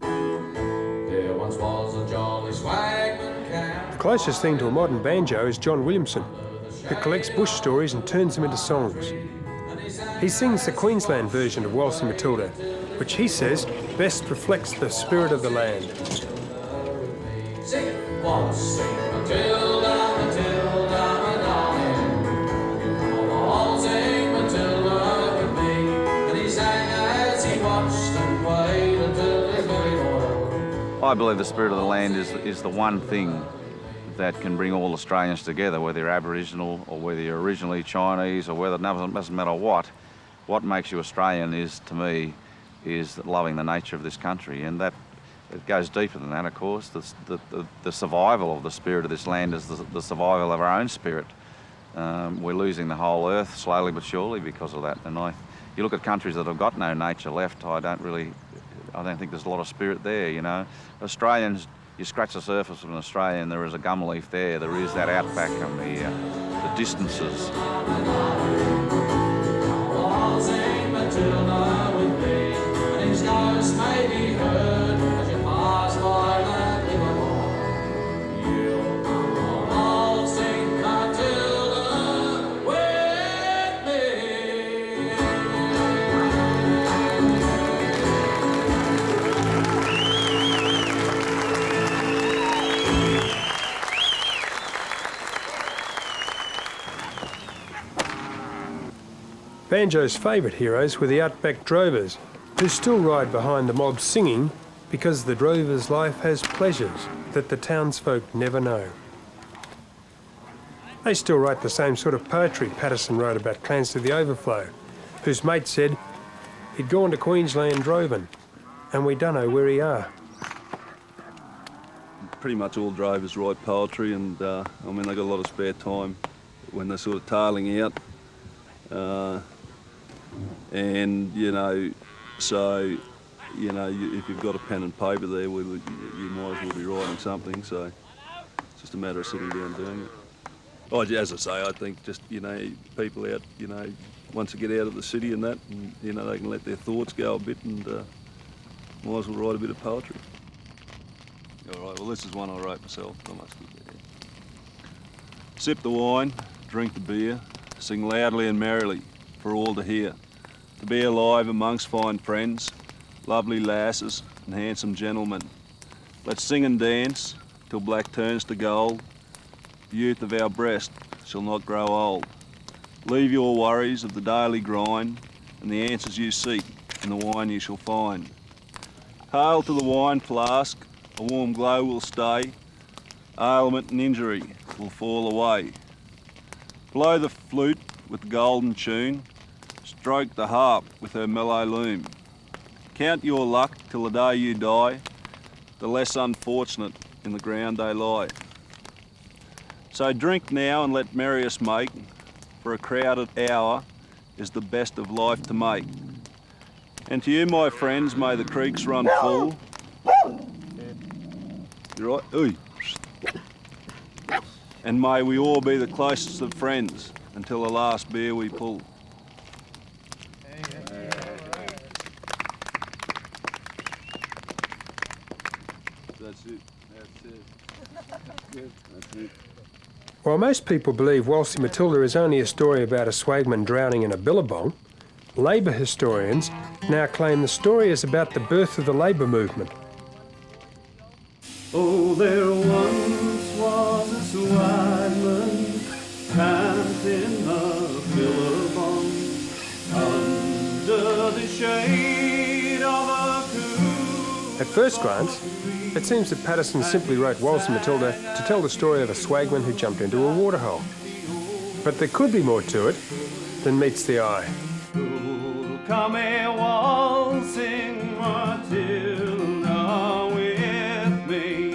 Speaker 16: There once was a jolly swagman cat.
Speaker 2: The closest thing to a modern banjo is John Williamson, who collects bush stories and turns them into songs. He sings the Queensland version of Waltzing Matilda, which he says best reflects the spirit of the land.
Speaker 16: Sing it! Waltzing Matilda, Matilda, my darling. Come waltzing Matilda with me. And he sang as he watched and played until his belly boiled.
Speaker 14: I believe the spirit of the land is the one thing that can bring all Australians together, whether you're Aboriginal or whether you're originally Chinese or whether it doesn't matter what. What makes you Australian is, to me, is loving the nature of this country, and that it goes deeper than that, of course. The survival of the spirit of this land is the survival of our own spirit. We're losing the whole earth slowly but surely because of that. And you look at countries that have got no nature left, I don't think there's a lot of spirit there, you know. Australians, you scratch the surface of an Australian, there is a gum leaf there, there is that outback and the distances.
Speaker 16: Waltzing Matilda with me, and his ghost may be heard as you pass by that little lawn. You'll come waltzing Matilda with me.
Speaker 2: Banjo's favourite heroes were the outback drovers, who still ride behind the mob singing because the drover's life has pleasures that the townsfolk never know. They still write the same sort of poetry Patterson wrote about Clancy the Overflow, whose mate said he'd gone to Queensland droving, and we don't know where he are.
Speaker 11: Pretty much all drovers write poetry, and I mean, they got a lot of spare time when they're sort of tailing out. And, you know, so, you know, if you've got a pen and paper there, you might as well be writing something, so just a matter of sitting down doing it. Oh, as I say, I think just, you know, people out, you know, once they get out of the city and that, and, you know, they can let their thoughts go a bit and might as well write a bit of poetry. All right, well, this is one I wrote myself. I must admit. Sip the wine, drink the beer, sing loudly and merrily for all to hear. To be alive amongst fine friends, lovely lasses and handsome gentlemen. Let's sing and dance till black turns to gold. The youth of our breast shall not grow old. Leave your worries of the daily grind, and the answers you seek in the wine you shall find. Hail to the wine flask, a warm glow will stay, ailment and injury will fall away. Blow the flute with the golden tune, stroke the harp with her mellow loom. Count your luck till the day you die, the less unfortunate in the ground they lie. So drink now and let merry us make, for a crowded hour is the best of life to make. And to you, my friends, may the creeks run full. You right? Ooh. And may we all be the closest of friends until the last beer we pull. That's it. That's it.
Speaker 2: While most people believe Waltzing Matilda is only a story about a swagman drowning in a billabong, Labor historians now claim the story is about the birth of the labour movement.
Speaker 16: Oh, there once was a swagman camped in a billabong under the shade of a cool.
Speaker 2: At first glance, it seems that Patterson simply wrote Waltzing Matilda to tell the story of a swagman who jumped into a waterhole. But there could be more to it than meets the eye.
Speaker 16: Come here, waltzing Matilda with me.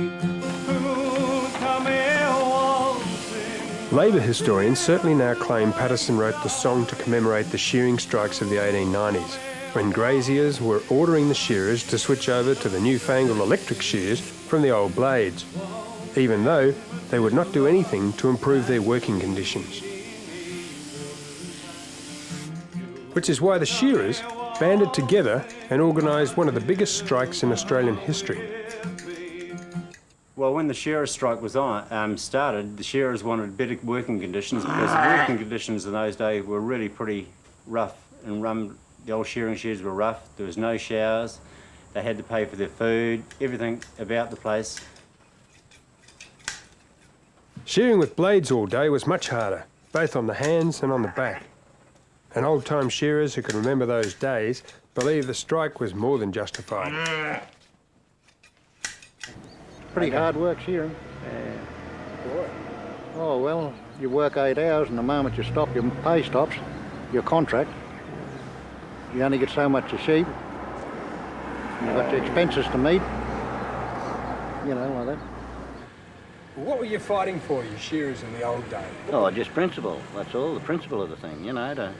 Speaker 16: Come here, waltzing.
Speaker 2: Labour historians certainly now claim Patterson wrote the song to commemorate the shearing strikes of the 1890s, when graziers were ordering the shearers to switch over to the newfangled electric shears from the old blades, even though they would not do anything to improve their working conditions. Which is why the shearers banded together and organised one of the biggest strikes in Australian history.
Speaker 5: Well, when the shearers' strike was started, the shearers wanted better working conditions because the working conditions in those days were really pretty rough and the old shearing sheds were rough. There was no showers. They had to pay for their food, everything about the place.
Speaker 2: Shearing with blades all day was much harder, both on the hands and on the back. And old-time shearers who can remember those days believe the strike was more than justified.
Speaker 10: Pretty hard work shearing. Oh, well, you work 8 hours and the moment you stop, your pay stops, your contract. You only get so much a sheep. You've got your expenses to meet. You know, like that.
Speaker 2: What were you fighting for, you shearers in the old days?
Speaker 10: Oh, just principle. That's all, the principle of the thing, you know.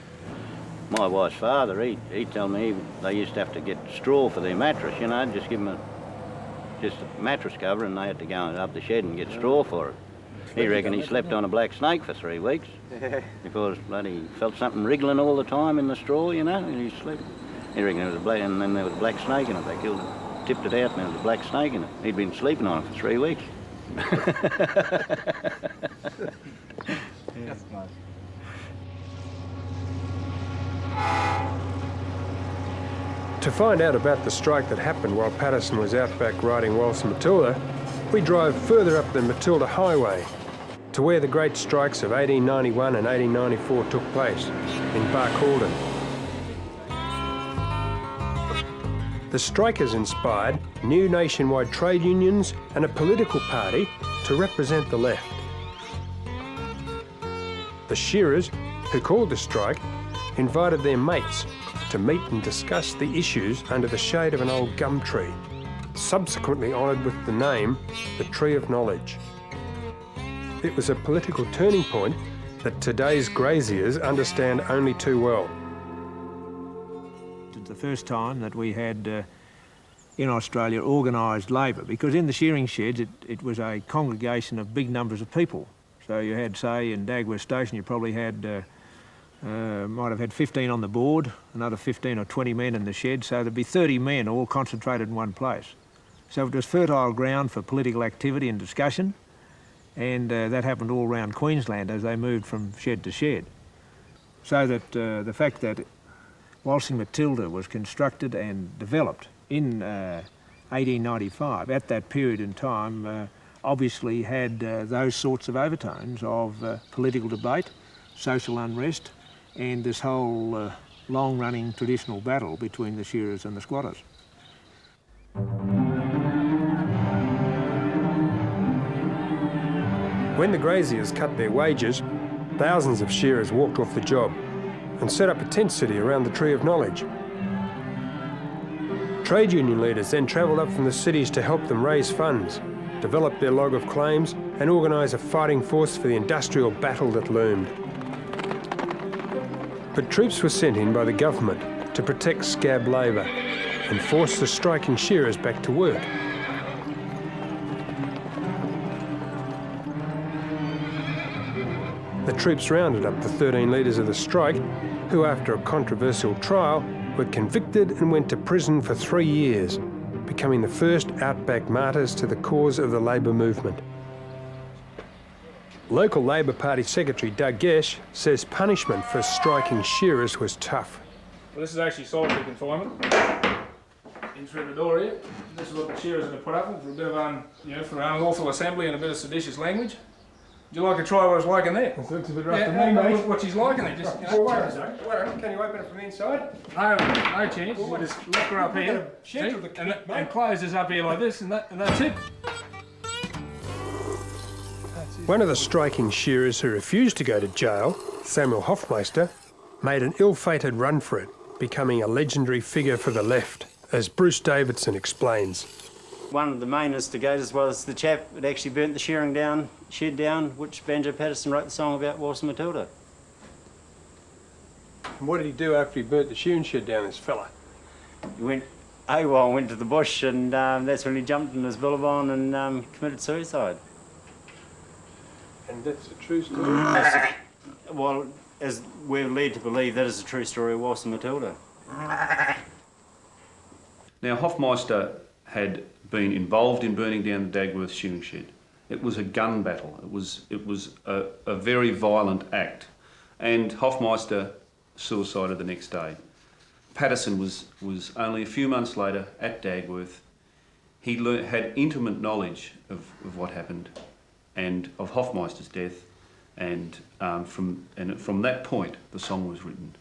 Speaker 10: My wife's father, he'd tell me they used to have to get straw for their mattress, you know, just give them just a mattress cover and they had to go up the shed and get straw for it. He reckoned he slept on a black snake for 3 weeks because bloody felt something wriggling all the time in the straw, you know, and he slept. He reckoned it was a black, and then there was a black snake in it. They killed it, tipped it out, and there was a black snake in it. He'd been sleeping on it for 3 weeks.
Speaker 5: That's nice.
Speaker 2: To find out about the strike that happened while Patterson was out back riding Waltzing Matilda, we drove further up the Matilda Highway to where the great strikes of 1891 and 1894 took place, in Barcaldine. The strikers inspired new nationwide trade unions and a political party to represent the left. The shearers, who called the strike, invited their mates to meet and discuss the issues under the shade of an old gum tree, subsequently honoured with the name the Tree of Knowledge. It was a political turning point that today's graziers understand only too well.
Speaker 12: The first time that we had in Australia organised labour, because in the shearing sheds it was a congregation of big numbers of people. So you had, say, in Dagworth Station, you probably had, might have had 15 on the board, another 15 or 20 men in the shed, so there'd be 30 men all concentrated in one place. So it was fertile ground for political activity and discussion, and that happened all around Queensland as they moved from shed to shed. So that the fact that Waltzing Matilda was constructed and developed in 1895, at that period in time, obviously had those sorts of overtones of political debate, social unrest, and this whole long-running traditional battle between the shearers and the squatters.
Speaker 2: When the graziers cut their wages, thousands of shearers walked off the job and set up a tent city around the Tree of Knowledge. Trade union leaders then travelled up from the cities to help them raise funds, develop their log of claims and organise a fighting force for the industrial battle that loomed. But troops were sent in by the government to protect scab labour and force the striking shearers back to work. The troops rounded up the 13 leaders of the strike, who after a controversial trial were convicted and went to prison for 3 years, becoming the first outback martyrs to the cause of the labour movement. Local Labor Party Secretary Doug Gesh says punishment for striking shearers was tough.
Speaker 13: Well, this is actually solitary confinement. In through the door here. This is what the shearers are going to put up with for a bit of for unlawful assembly and a bit of seditious language. Would you like to try what it's like in there?
Speaker 2: It looks a bit rough
Speaker 13: yeah,
Speaker 2: to me, mate.
Speaker 13: Look what she's like in there. Just,
Speaker 2: Well, wait a second. Can you open it from the inside?
Speaker 13: No chance. We'll just lock her up here. And close this up here like this, and that's it.
Speaker 2: One of the striking shearers who refused to go to jail, Samuel Hofmeister, made an ill-fated run for it, becoming a legendary figure for the left, as Bruce Davidson explains.
Speaker 5: One of the main instigators was the chap that actually burnt the shed down, which Banjo Patterson wrote the song about, Waltzing Matilda.
Speaker 2: And what did he do after he burnt the shearing shed down, this fella?
Speaker 5: He went to the bush, and that's when he jumped in his billabong and committed suicide.
Speaker 2: And that's a true story?
Speaker 5: Well, as we're led to believe, that is a true story of Waltzing Matilda.
Speaker 11: Now, Hofmeister had been involved in burning down the Dagworth shearing shed. It was a gun battle. It was a very violent act, and Hofmeister suicided the next day. Patterson was only a few months later at Dagworth. He had intimate knowledge of what happened, and of Hofmeister's death, and from that point the song was written.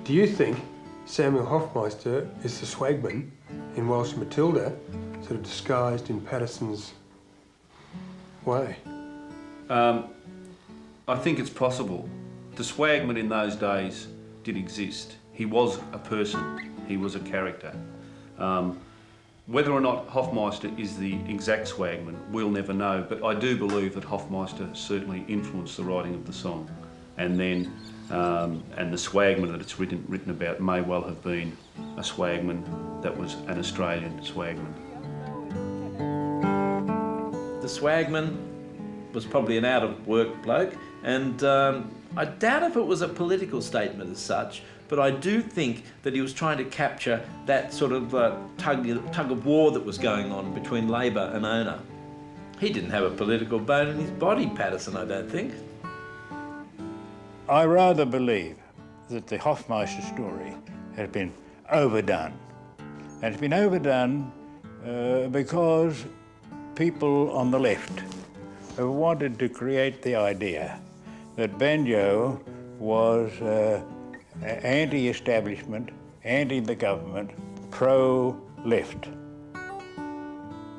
Speaker 2: Do you think Samuel Hofmeister is the swagman in Waltzing Matilda, sort of disguised in Patterson's way?
Speaker 11: I think it's possible. The swagman in those days did exist. He was a person. He was a character. Whether or not Hofmeister is the exact swagman, we'll never know, but I do believe that Hofmeister certainly influenced the writing of the song. And then, and the swagman that it's written about may well have been a swagman that was an Australian swagman.
Speaker 15: The swagman was probably an out-of-work bloke, and I doubt if it was a political statement as such, but I do think that he was trying to capture that sort of tug of war that was going on between Labor and owner. He didn't have a political bone in his body, Patterson, I don't think.
Speaker 18: I rather believe that the Hofmeister story has been overdone. And it's been overdone because people on the left have wanted to create the idea that Banjo was anti-establishment, anti-the government, pro-left.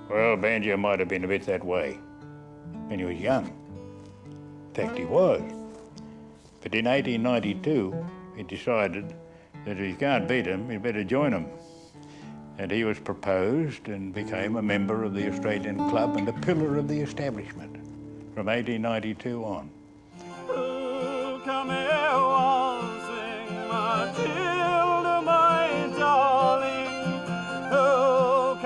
Speaker 18: Well, Banjo might have been a bit that way when he was young. In fact, he was. But in 1892, he decided that if you can't beat him, you better join him. And he was proposed and became a member of the Australian Club and a pillar of the establishment from 1892 on.
Speaker 16: Come here, waltzing Matilda, my darling. Oh,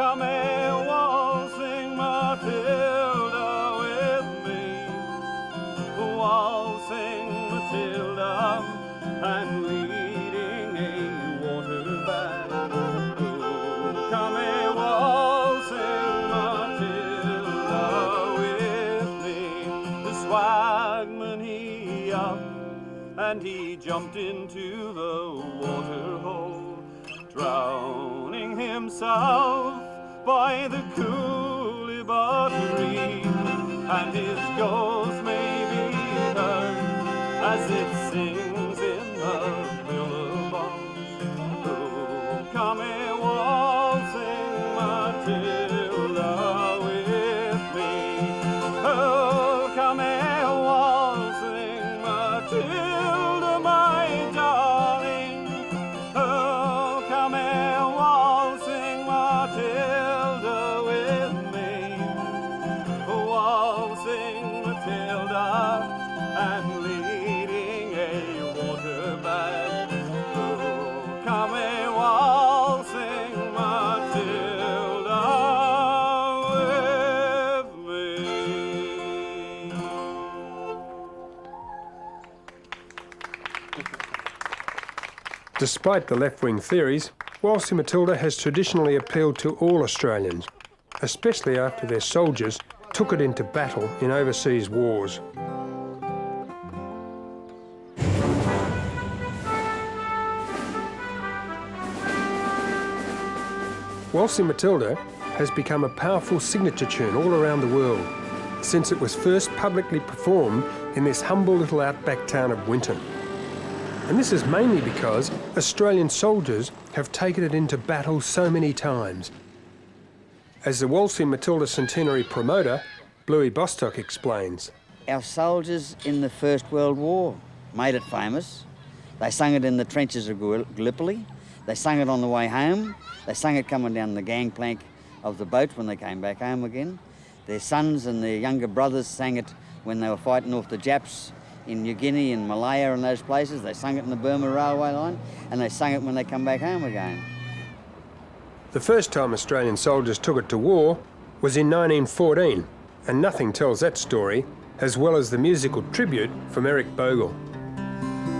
Speaker 1: jumped into the water hole, drowning himself by the Coolibah tree, and his ghost may be heard as it sings in the billabongs. Oh, come a waltzing Matilda with me. Oh, come a waltzing Matilda, my darling. Oh, come a waltzing Matilda with me. Waltzing Matilda and leading a water bag. Oh, come a waltzing Matilda with me.
Speaker 2: Despite the left-wing theories, Waltzing Matilda has traditionally appealed to all Australians, especially after their soldiers took it into battle in overseas wars. Waltzing Matilda has become a powerful signature tune all around the world since it was first publicly performed in this humble little outback town of Winton. And this is mainly because Australian soldiers have taken it into battle so many times. As the Waltzing Matilda centenary promoter, Bluey Bostock explains.
Speaker 9: Our soldiers in the First World War made it famous. They sang it in the trenches of Gallipoli. They sang it on the way home. They sang it coming down the gangplank of the boat when they came back home again. Their sons and their younger brothers sang it when they were fighting off the Japs in New Guinea and Malaya and those places. They sang it in the Burma railway line, and they sang it when they come back home again.
Speaker 2: The first time Australian soldiers took it to war was in 1914, and nothing tells that story as well as the musical tribute from Eric Bogle.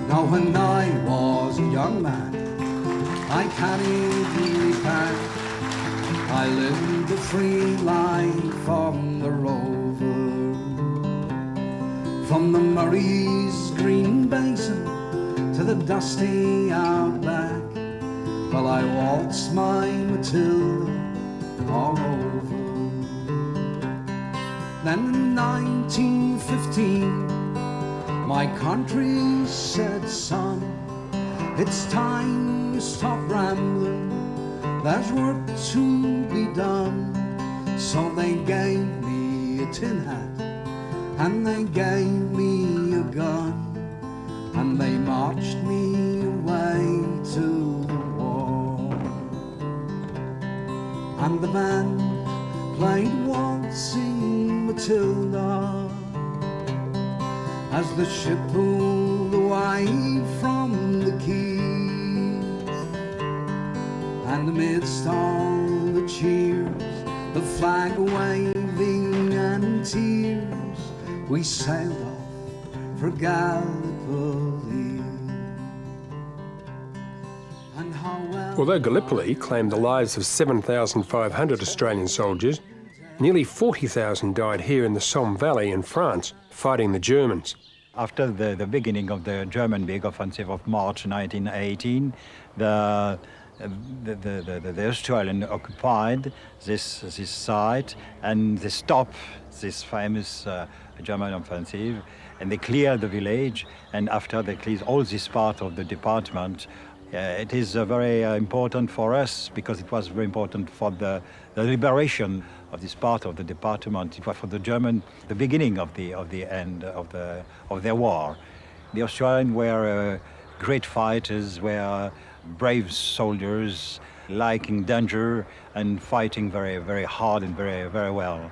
Speaker 17: Now when I was a young man, I carried the pack. I lived a free life on the Rover, from the Murray's green basin to the dusty outback. Well, I waltzed my Matilda all over. Then in 1915, my country said, son, it's time you stop rambling, there's work to be done. So they gave me a tin hat and they gave me a gun, and they marched me away to the war. And the band played Waltzing Matilda as the ship pulled away from the quays, and amidst all the cheers, the flag waving and tears, we sailed off for Gallipoli. And how well
Speaker 2: Although Gallipoli claimed the lives of 7,500 Australian soldiers, nearly 40,000 died here in the Somme Valley in France, fighting the Germans.
Speaker 19: After the beginning of the German big offensive of March 1918, the Australians occupied this site, and they stopped this famous German offensive, and they cleared the village. And after they cleared all this part of the department, it is very important for us, because it was very important for the liberation of this part of the department. It was for the German the beginning of the end of their war. The Australians were great fighters, were brave soldiers, liking danger and fighting very, very hard and very, very well.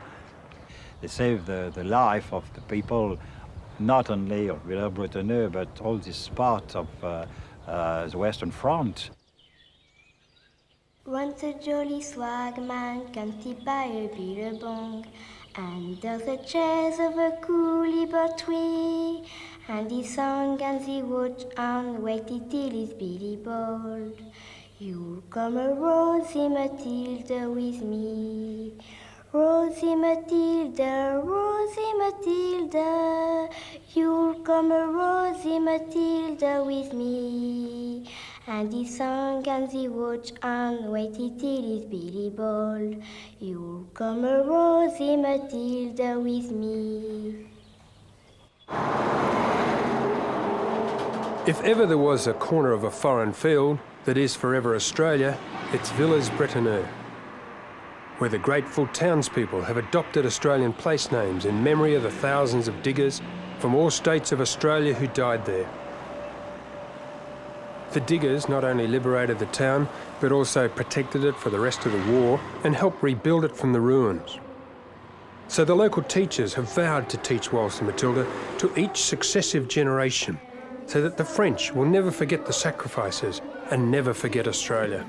Speaker 19: They saved the life of the people, not only of Villers-Bretonneux, but all this part of the Western Front.
Speaker 23: Once a jolly swagman comes to buy a billabong under the chairs of a Coolibah tree, and he sang and he watched and waited till his belly bowled. You'll come a Waltzing Matilda with me. Rosie Matilda, Rosie Matilda, you'll come a Rosie Matilda with me. And he sang and he watched and waited till his billy ball. You'll come a Rosie Matilda with me.
Speaker 2: If ever there was a corner of a foreign field that is forever Australia, it's Villers-Bretonneux, where the grateful townspeople have adopted Australian place names in memory of the thousands of diggers from all states of Australia who died there. The diggers not only liberated the town, but also protected it for the rest of the war and helped rebuild it from the ruins. So the local teachers have vowed to teach Waltzing Matilda to each successive generation, so that the French will never forget the sacrifices and never forget Australia.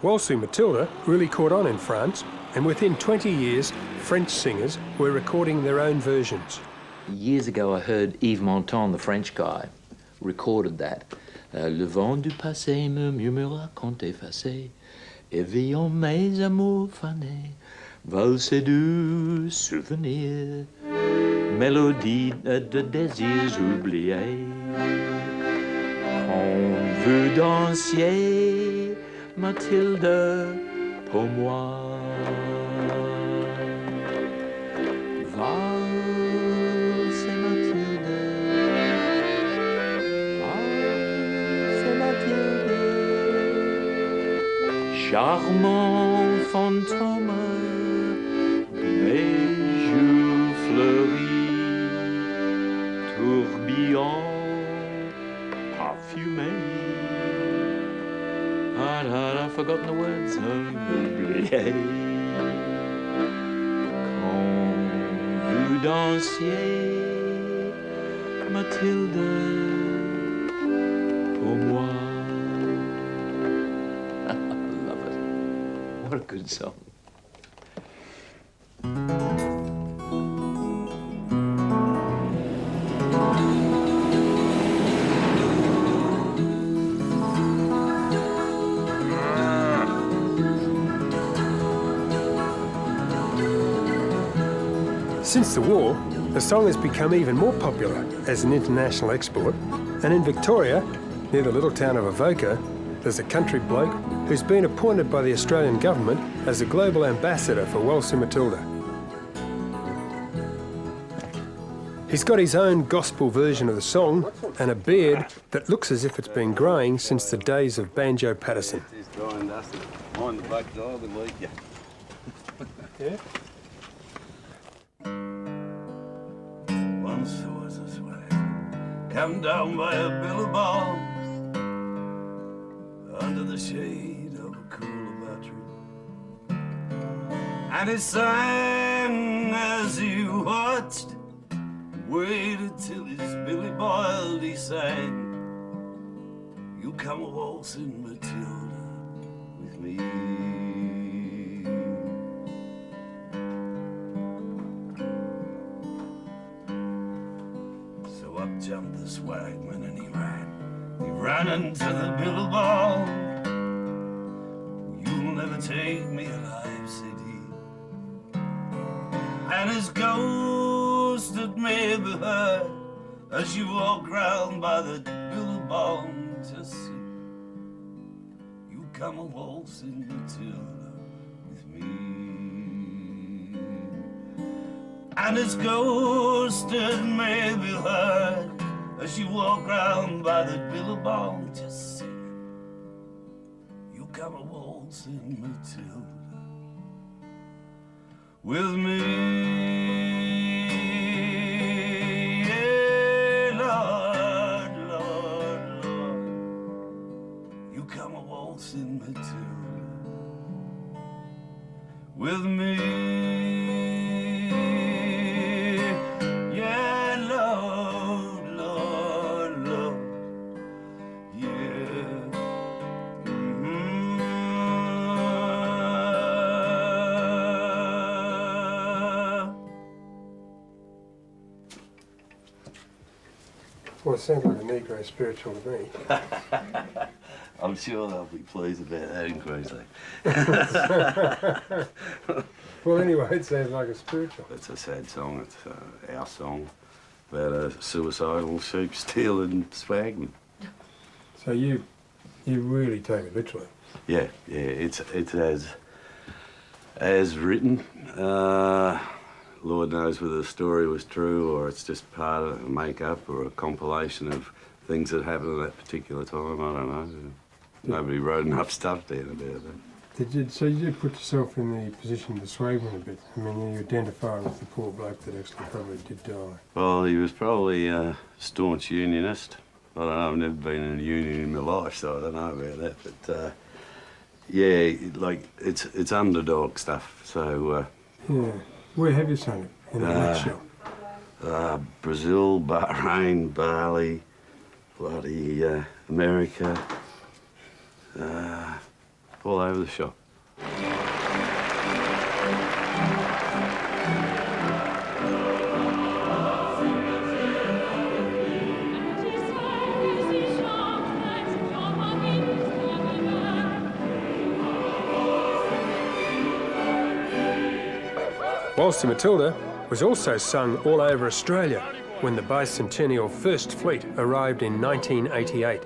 Speaker 2: Waltzing Matilda really caught on in France, and within 20 years, French singers were recording their own versions.
Speaker 6: Years ago, I heard Yves Montand, the French guy, recorded that. Le vent du passé me murmura quand effacé, éveillant mes amours fanés, valse du souvenir, mélodie de désirs oubliés. On veut danser, Matilda, pour moi. Valse Matilda, valse Matilda, charmant fantôme, les jours fleuris, tourbillon parfumé. I've forgotten the words of oublié. Quand vous dansiez, Matilda, pour moi. I love it. What a good song.
Speaker 2: Since the war, the song has become even more popular as an international export, and in Victoria, near the little town of Avoca, there's a country bloke who's been appointed by the Australian government as a global ambassador for Waltzing Matilda. He's got his own gospel version of the song and a beard that looks as if it's been growing since the days of Banjo Patterson.
Speaker 11: He's dry and dusty. Mind the back dog and leave you.
Speaker 2: Yeah?
Speaker 1: Once there was a swag come down by a billabong under the shade of a cooler tree, and he sang as he watched, waited till his billy boiled. He sang, "You come a waltzing Matilda with me." Jumped the swagman and he ran into the billabong. "You'll never take me alive," said he, and his ghost that may be heard as you walk round by the billabong. Just sing, "You come a waltzing Matilda with me," and his ghost that may be heard as you walk round by the billabong. Just sing, "You come a waltzing Matilda with me." Yeah, Lord, Lord, Lord, you come a waltzing Matilda with me. Yeah, Lord, Lord, Lord, yeah.
Speaker 2: Well, it sounds like a Negro spiritual to me.
Speaker 20: I'm sure they'll be pleased about that increase.
Speaker 2: Well, anyway, it sounds like a spiritual.
Speaker 20: It's a sad song. It's our song about a suicidal sheep stealing swagman.
Speaker 2: So you really take it literally.
Speaker 20: Yeah, it's as written. Lord knows whether the story was true or it's just part of a make-up or a compilation of things that happened at that particular time. I don't know. Nobody wrote enough stuff down about that.
Speaker 2: So you did put yourself in the position of the swagman a bit. I mean, you identify with the poor bloke that actually probably did die.
Speaker 20: Well, he was probably a staunch unionist. I don't know, I've never been in a union in my life, so I don't know about that. But, yeah, like, it's underdog stuff, so...
Speaker 2: yeah. Where have you sung it? In a nutshell?
Speaker 20: Brazil, Bahrain, Bali, bloody America, all over the shop.
Speaker 2: Waltzing Matilda was also sung all over Australia when the bicentennial First Fleet arrived in 1988.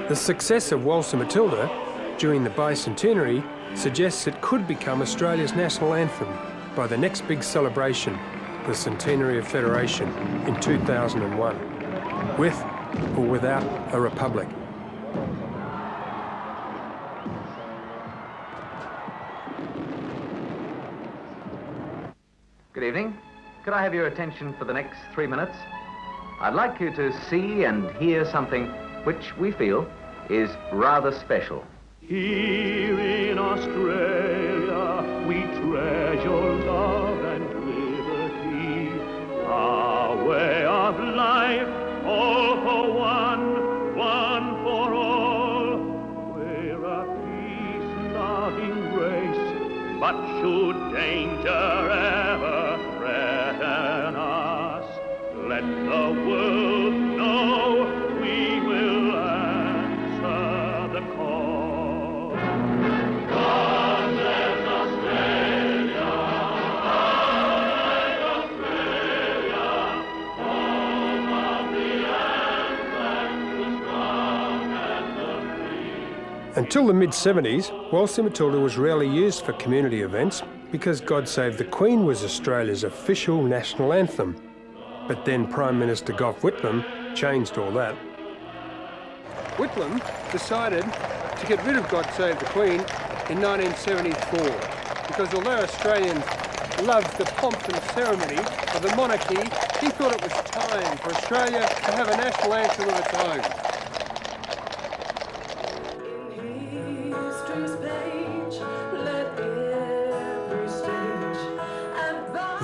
Speaker 2: The success of Waltzing Matilda during the bicentenary suggests it could become Australia's national anthem by the next big celebration, the Centenary of Federation in 2001, with or without a republic.
Speaker 21: Good evening. Could I have your attention for the next 3 minutes? I'd like you to see and hear something which we feel is rather special.
Speaker 16: Here in Australia we treasure love and liberty, our way of life, all for one, one for all. We're a peace-loving race, but should danger ever threaten us, let the world know we will answer the call. God bless Australia, Australia, home of the anthem, the strong and the free.
Speaker 2: Until the mid-70s, Waltzing Matilda was rarely used for community events because God Save the Queen was Australia's official national anthem. But then Prime Minister Gough Whitlam changed all that. Whitlam decided to get rid of God Save the Queen in 1974 because although Australians loved the pomp and ceremony of the monarchy, he thought it was time for Australia to have a national anthem of its own.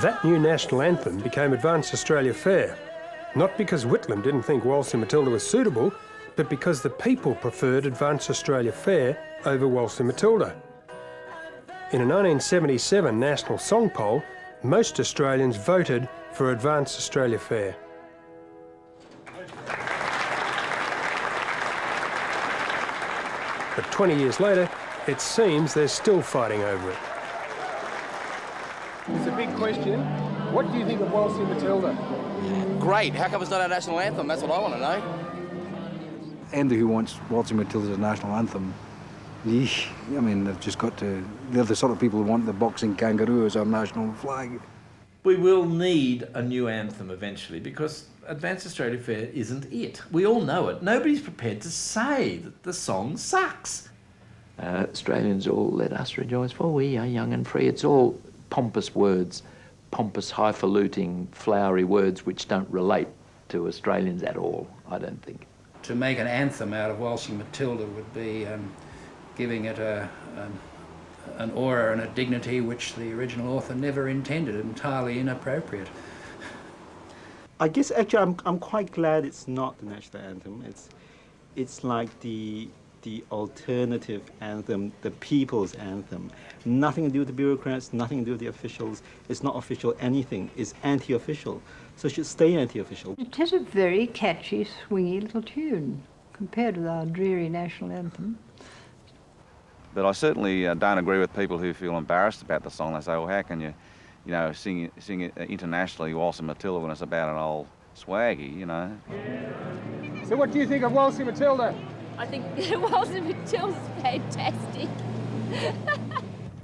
Speaker 2: That new national anthem became Advance Australia Fair, not because Whitlam didn't think Waltzing Matilda was suitable, but because the people preferred Advance Australia Fair over Waltzing Matilda. In a 1977 national song poll, most Australians voted for Advance Australia Fair. But 20 years later, it seems they're still fighting over it. It's a big question. What do you think of Waltzing Matilda?
Speaker 22: Great. How come it's not our national anthem? That's what I want to know.
Speaker 24: Anybody who wants Waltzing Matilda as a national anthem
Speaker 3: I mean, they've just got to... They're the sort of people who want the boxing kangaroo as our national flag.
Speaker 15: We will need a new anthem eventually because Advanced Australia Fair isn't it. We all know it. Nobody's prepared to say that the song sucks.
Speaker 6: Australians all let us rejoice, for we are young and free. It's all pompous words, pompous, highfalutin, flowery words which don't relate to Australians at all, I don't think.
Speaker 4: To make an anthem out of Waltzing Matilda would be giving it an aura and a dignity which the original author never intended, entirely inappropriate.
Speaker 7: I guess actually I'm quite glad it's not the national anthem. It's like the alternative anthem, the people's anthem. Nothing to do with the bureaucrats, nothing to do with the officials. It's not official anything. It's anti-official. So it should stay anti-official.
Speaker 24: It has a very catchy, swingy little tune compared with our dreary national anthem.
Speaker 25: But I certainly don't agree with people who feel embarrassed about the song. They say, well, how can you sing it internationally, Waltzing Matilda, when it's about an old swaggy, you know?
Speaker 12: So what do you think of Waltzing Matilda?
Speaker 26: I think Waltzing Matilda's fantastic.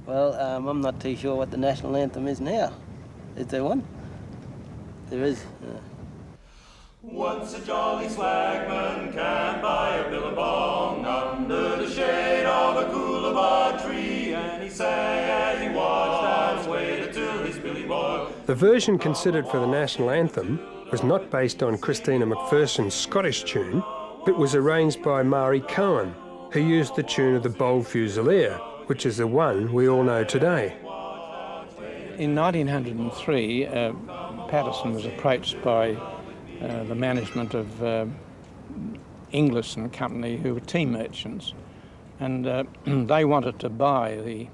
Speaker 27: Well, I'm not too sure what the national anthem is now. Is there one? There is.
Speaker 1: Once a jolly swagman camped by a billabong under the shade of a coolabah tree, and he sang as he watched and waited till his billy boy.
Speaker 2: The version considered for the national anthem was not based on Christina McPherson's Scottish tune, but was arranged by Mari Cohen, who used the tune of the Bold Fusilier, which is the one we all know today.
Speaker 12: In 1903, Patterson was approached by the management of Inglis and Company, who were tea merchants, and they wanted to buy the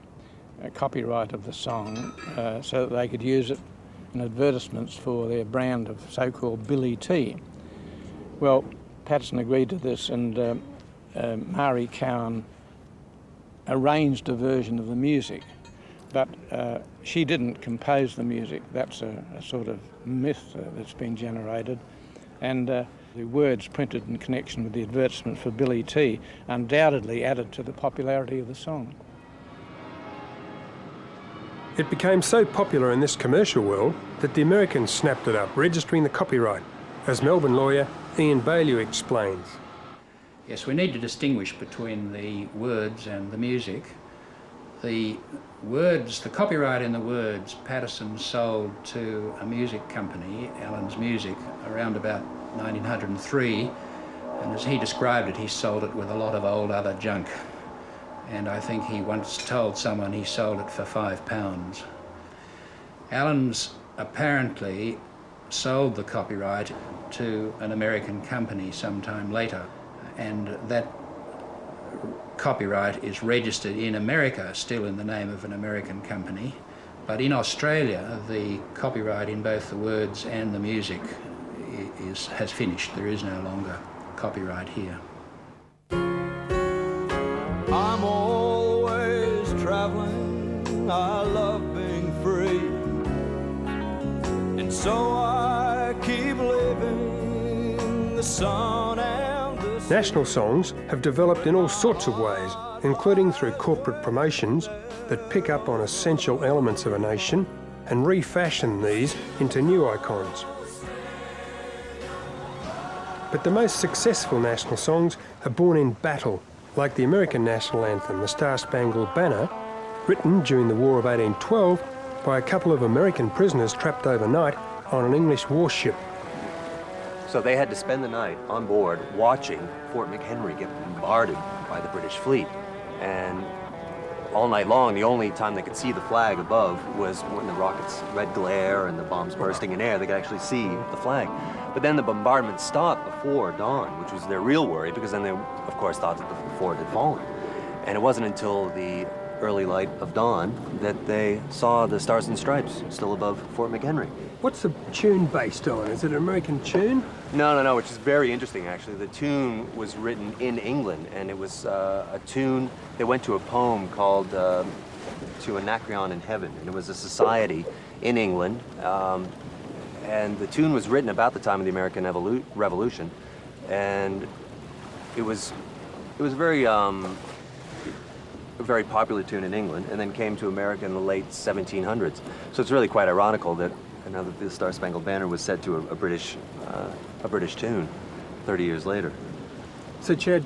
Speaker 12: copyright of the song so that they could use it in advertisements for their brand of so-called Billy Tea. Well, Patterson agreed to this, and Mari Cowan arranged a version of the music, but she didn't compose the music. That's a sort of myth that's been generated, and the words printed in connection with the advertisement for Billy Tea undoubtedly added to the popularity of the song.
Speaker 2: It became so popular in this commercial world that the Americans snapped it up, registering the copyright, as Melbourne lawyer Ian Baillieu explains.
Speaker 4: Yes, we need to distinguish between the words and the music. The words, the copyright in the words, Patterson sold to a music company, Allen's Music, around about 1903, and as he described it, he sold it with a lot of old other junk. And I think he once told someone he sold it for £5. Allen's apparently sold the copyright to an American company sometime later, and that copyright is registered in America, still in the name of an American company, but in Australia the copyright in both the words and the music has finished. There is no longer copyright here.
Speaker 17: I'm always traveling, I love being free, and so I keep living the sun and the sea.
Speaker 2: National songs have developed in all sorts of ways, including through corporate promotions that pick up on essential elements of a nation and refashion these into new icons. But the most successful national songs are born in battle, like the American national anthem, the Star-Spangled Banner, written during the War of 1812 by a couple of American prisoners trapped overnight on an English warship.
Speaker 28: So they had to spend the night on board watching Fort McHenry get bombarded by the British fleet. And all night long, the only time they could see the flag above was when the rockets' red glare and the bombs bursting in air. They could actually see the flag. But then the bombardment stopped before dawn, which was their real worry, because then they, of course, thought that the fort had fallen. And it wasn't until the early light of dawn that they saw the Stars and Stripes still above Fort McHenry.
Speaker 2: What's the tune based on? Is it an American tune?
Speaker 28: No, which is very interesting, actually. The tune was written in England, and it was a tune, they went to a poem called To Anacreon in Heaven, and it was a society in England, and the tune was written about the time of the American Revolution, and it was very a very popular tune in England and then came to America in the late 1700s. So it's really quite ironical that now that the Star Spangled Banner was set to a British tune 30 years later.
Speaker 2: So, Chad,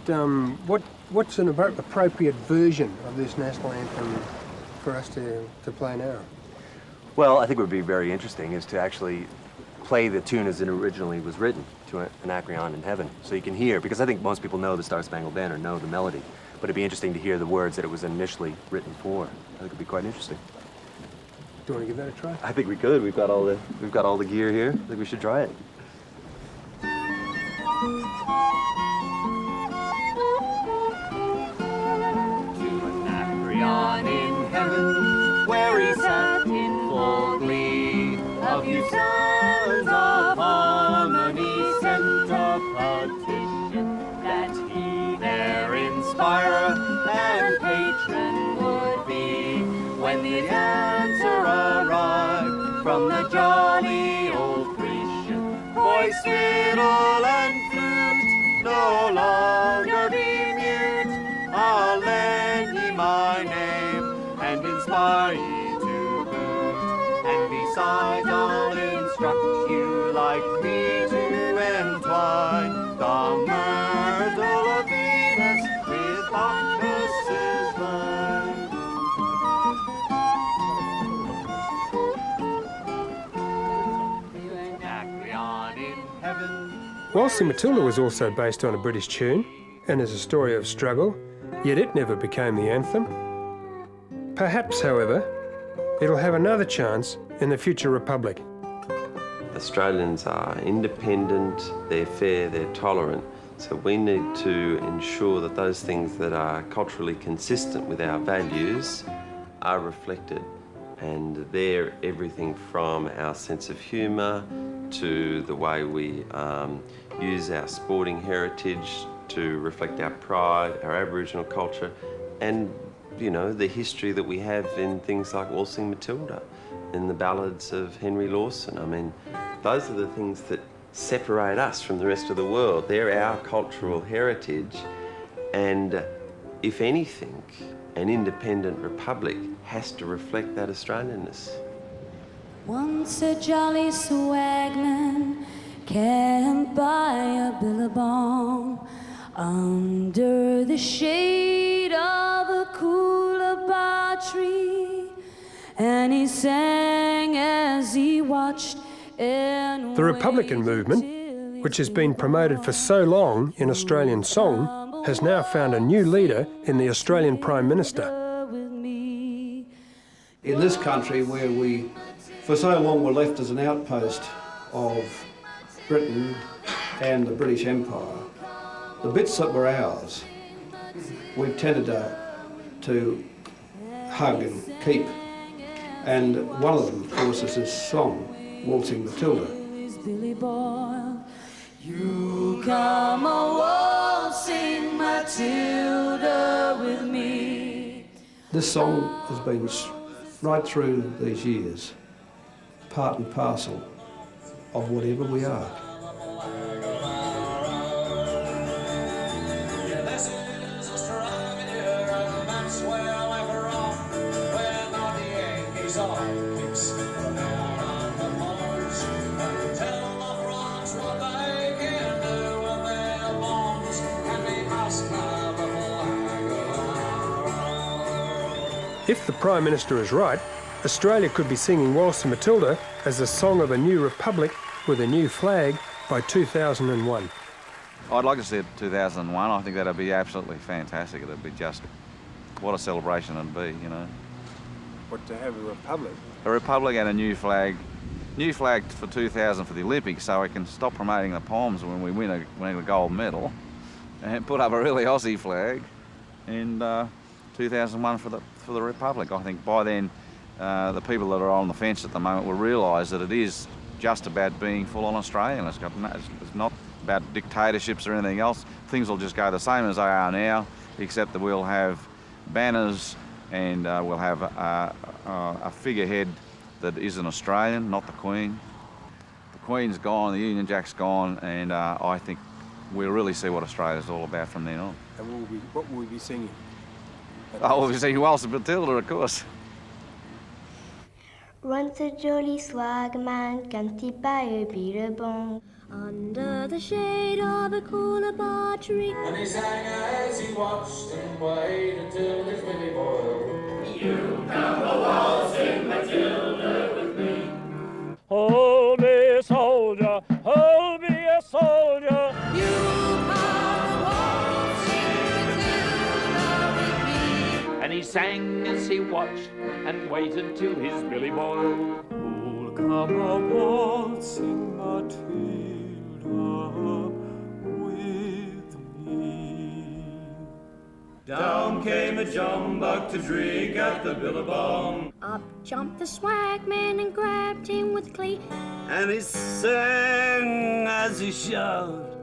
Speaker 2: what's an appropriate version of this national anthem for us to play now?
Speaker 28: Well, I think what would be very interesting is to actually play the tune as it originally was written, to an Anacreon in heaven, so you can hear, because I think most people know the Star Spangled Banner, know the melody, but it'd be interesting to hear the words that it was initially written for. I think it'd be quite interesting.
Speaker 2: Do you want to give that a try?
Speaker 28: I think we could. We've got all the gear here. I think we should try it.
Speaker 16: Anacreon in heaven, where he sat in full glee, of you sons of harmony sent a petition that he their inspirer and patron would be. When the answer arrived from the jolly old Grecian, voice, fiddle, and flute no longer be mute. I'll lend ye my name and inspire ye to boot. And besides, I'll instruct you like me to entwine the myrtle of Venus with Bacchus's vine. Anacreon in heaven.
Speaker 2: Waltzing Matilda was also based on a British tune and is a story of struggle, yet it never became the anthem. Perhaps, however, it'll have another chance in the future republic.
Speaker 5: Australians are independent, they're fair, they're tolerant, so we need to ensure that those things that are culturally consistent with our values are reflected. And they're everything from our sense of humour to the way we use our sporting heritage to reflect our pride, our Aboriginal culture, and, you know, the history that we have in things like Waltzing Matilda, in the ballads of Henry Lawson. I mean, those are the things that separate us from the rest of the world. They're our cultural heritage, and if anything, an independent republic has to reflect that Australianness.
Speaker 8: Once a jolly swagman camped by a billabong under the shade of a coolabah tree, and he sang as he watched and
Speaker 2: The Republican movement, which has been promoted for so long in Australian song, has now found a new leader in the Australian Prime Minister.
Speaker 9: In this country, where we for so long were left as an outpost of Britain and the British Empire, the bits that were ours, we've tended to hug and keep. And one of them, of course, is this song, Waltzing Matilda.
Speaker 8: Billy Boy, you come a waltzing Matilda with me.
Speaker 9: This song has been right through these years, part and parcel of whatever we are.
Speaker 2: If the Prime Minister is right, Australia could be singing Waltzing Matilda as the song of a new republic with a new flag by 2001.
Speaker 25: I'd like to see it 2001. I think that'd be absolutely fantastic. It'd be just, what a celebration it'd be, you know.
Speaker 2: What, to have a republic?
Speaker 25: A republic and a new flag. New flag for 2000 for the Olympics, so we can stop promoting the Palms when we win a gold medal, and put up a really Aussie flag, and 2001 for the republic. I think by then the people that are on the fence at the moment will realise that it is just about being full-on Australian. It's not about dictatorships or anything else. Things will just go the same as they are now, except that we'll have banners and we'll have a figurehead that is an Australian, not the Queen. The Queen's gone, the Union Jack's gone, and I think we'll really see what Australia's all about from then on.
Speaker 2: And what will we be singing?
Speaker 25: Oh, obviously, Waltzing Matilda, of course.
Speaker 10: Once a jolly swagman can't by a beer bong
Speaker 8: Under the shade of a coolabah tree.
Speaker 16: And he sang as he watched and waited till his willy boiled. You come a waltzing Matilda with me.
Speaker 11: Hold me, soldier, hold me a soldier.
Speaker 8: You come waltzing Matilda with me.
Speaker 13: And he sang as he watched and waited till his billy boiled.
Speaker 11: Who'll come a waltzing Matilda with me?
Speaker 1: Down came a jumbuck to drink at the billabong,
Speaker 8: Up jumped the swagman and grabbed him with glee.
Speaker 1: and he sang as he shoved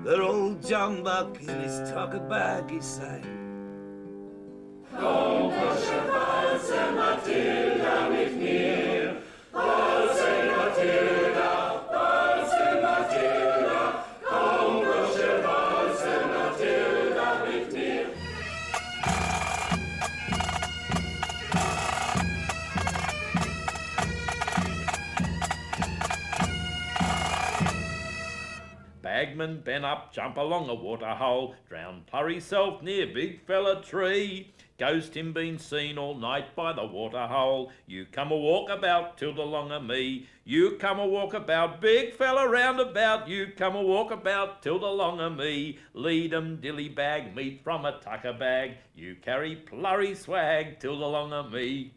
Speaker 1: that old jumbuck in his tucker bag. He sang,
Speaker 16: Don't push your Waltzing Matilda with me. Waltzing Matilda, Waltzing Matilda. Don't push your Waltzing Matilda with me.
Speaker 15: Bagman bent up, jump along a water hole, drown plurry self near big fella tree. Ghost him been seen all night by the water hole. You come a walk about, tilt along a me. You come a walk about, big fella round about. You come a walk about, tilt along a me. Lead 'em dilly bag, meat from a tucker bag. You carry plurry swag, tilt along a me.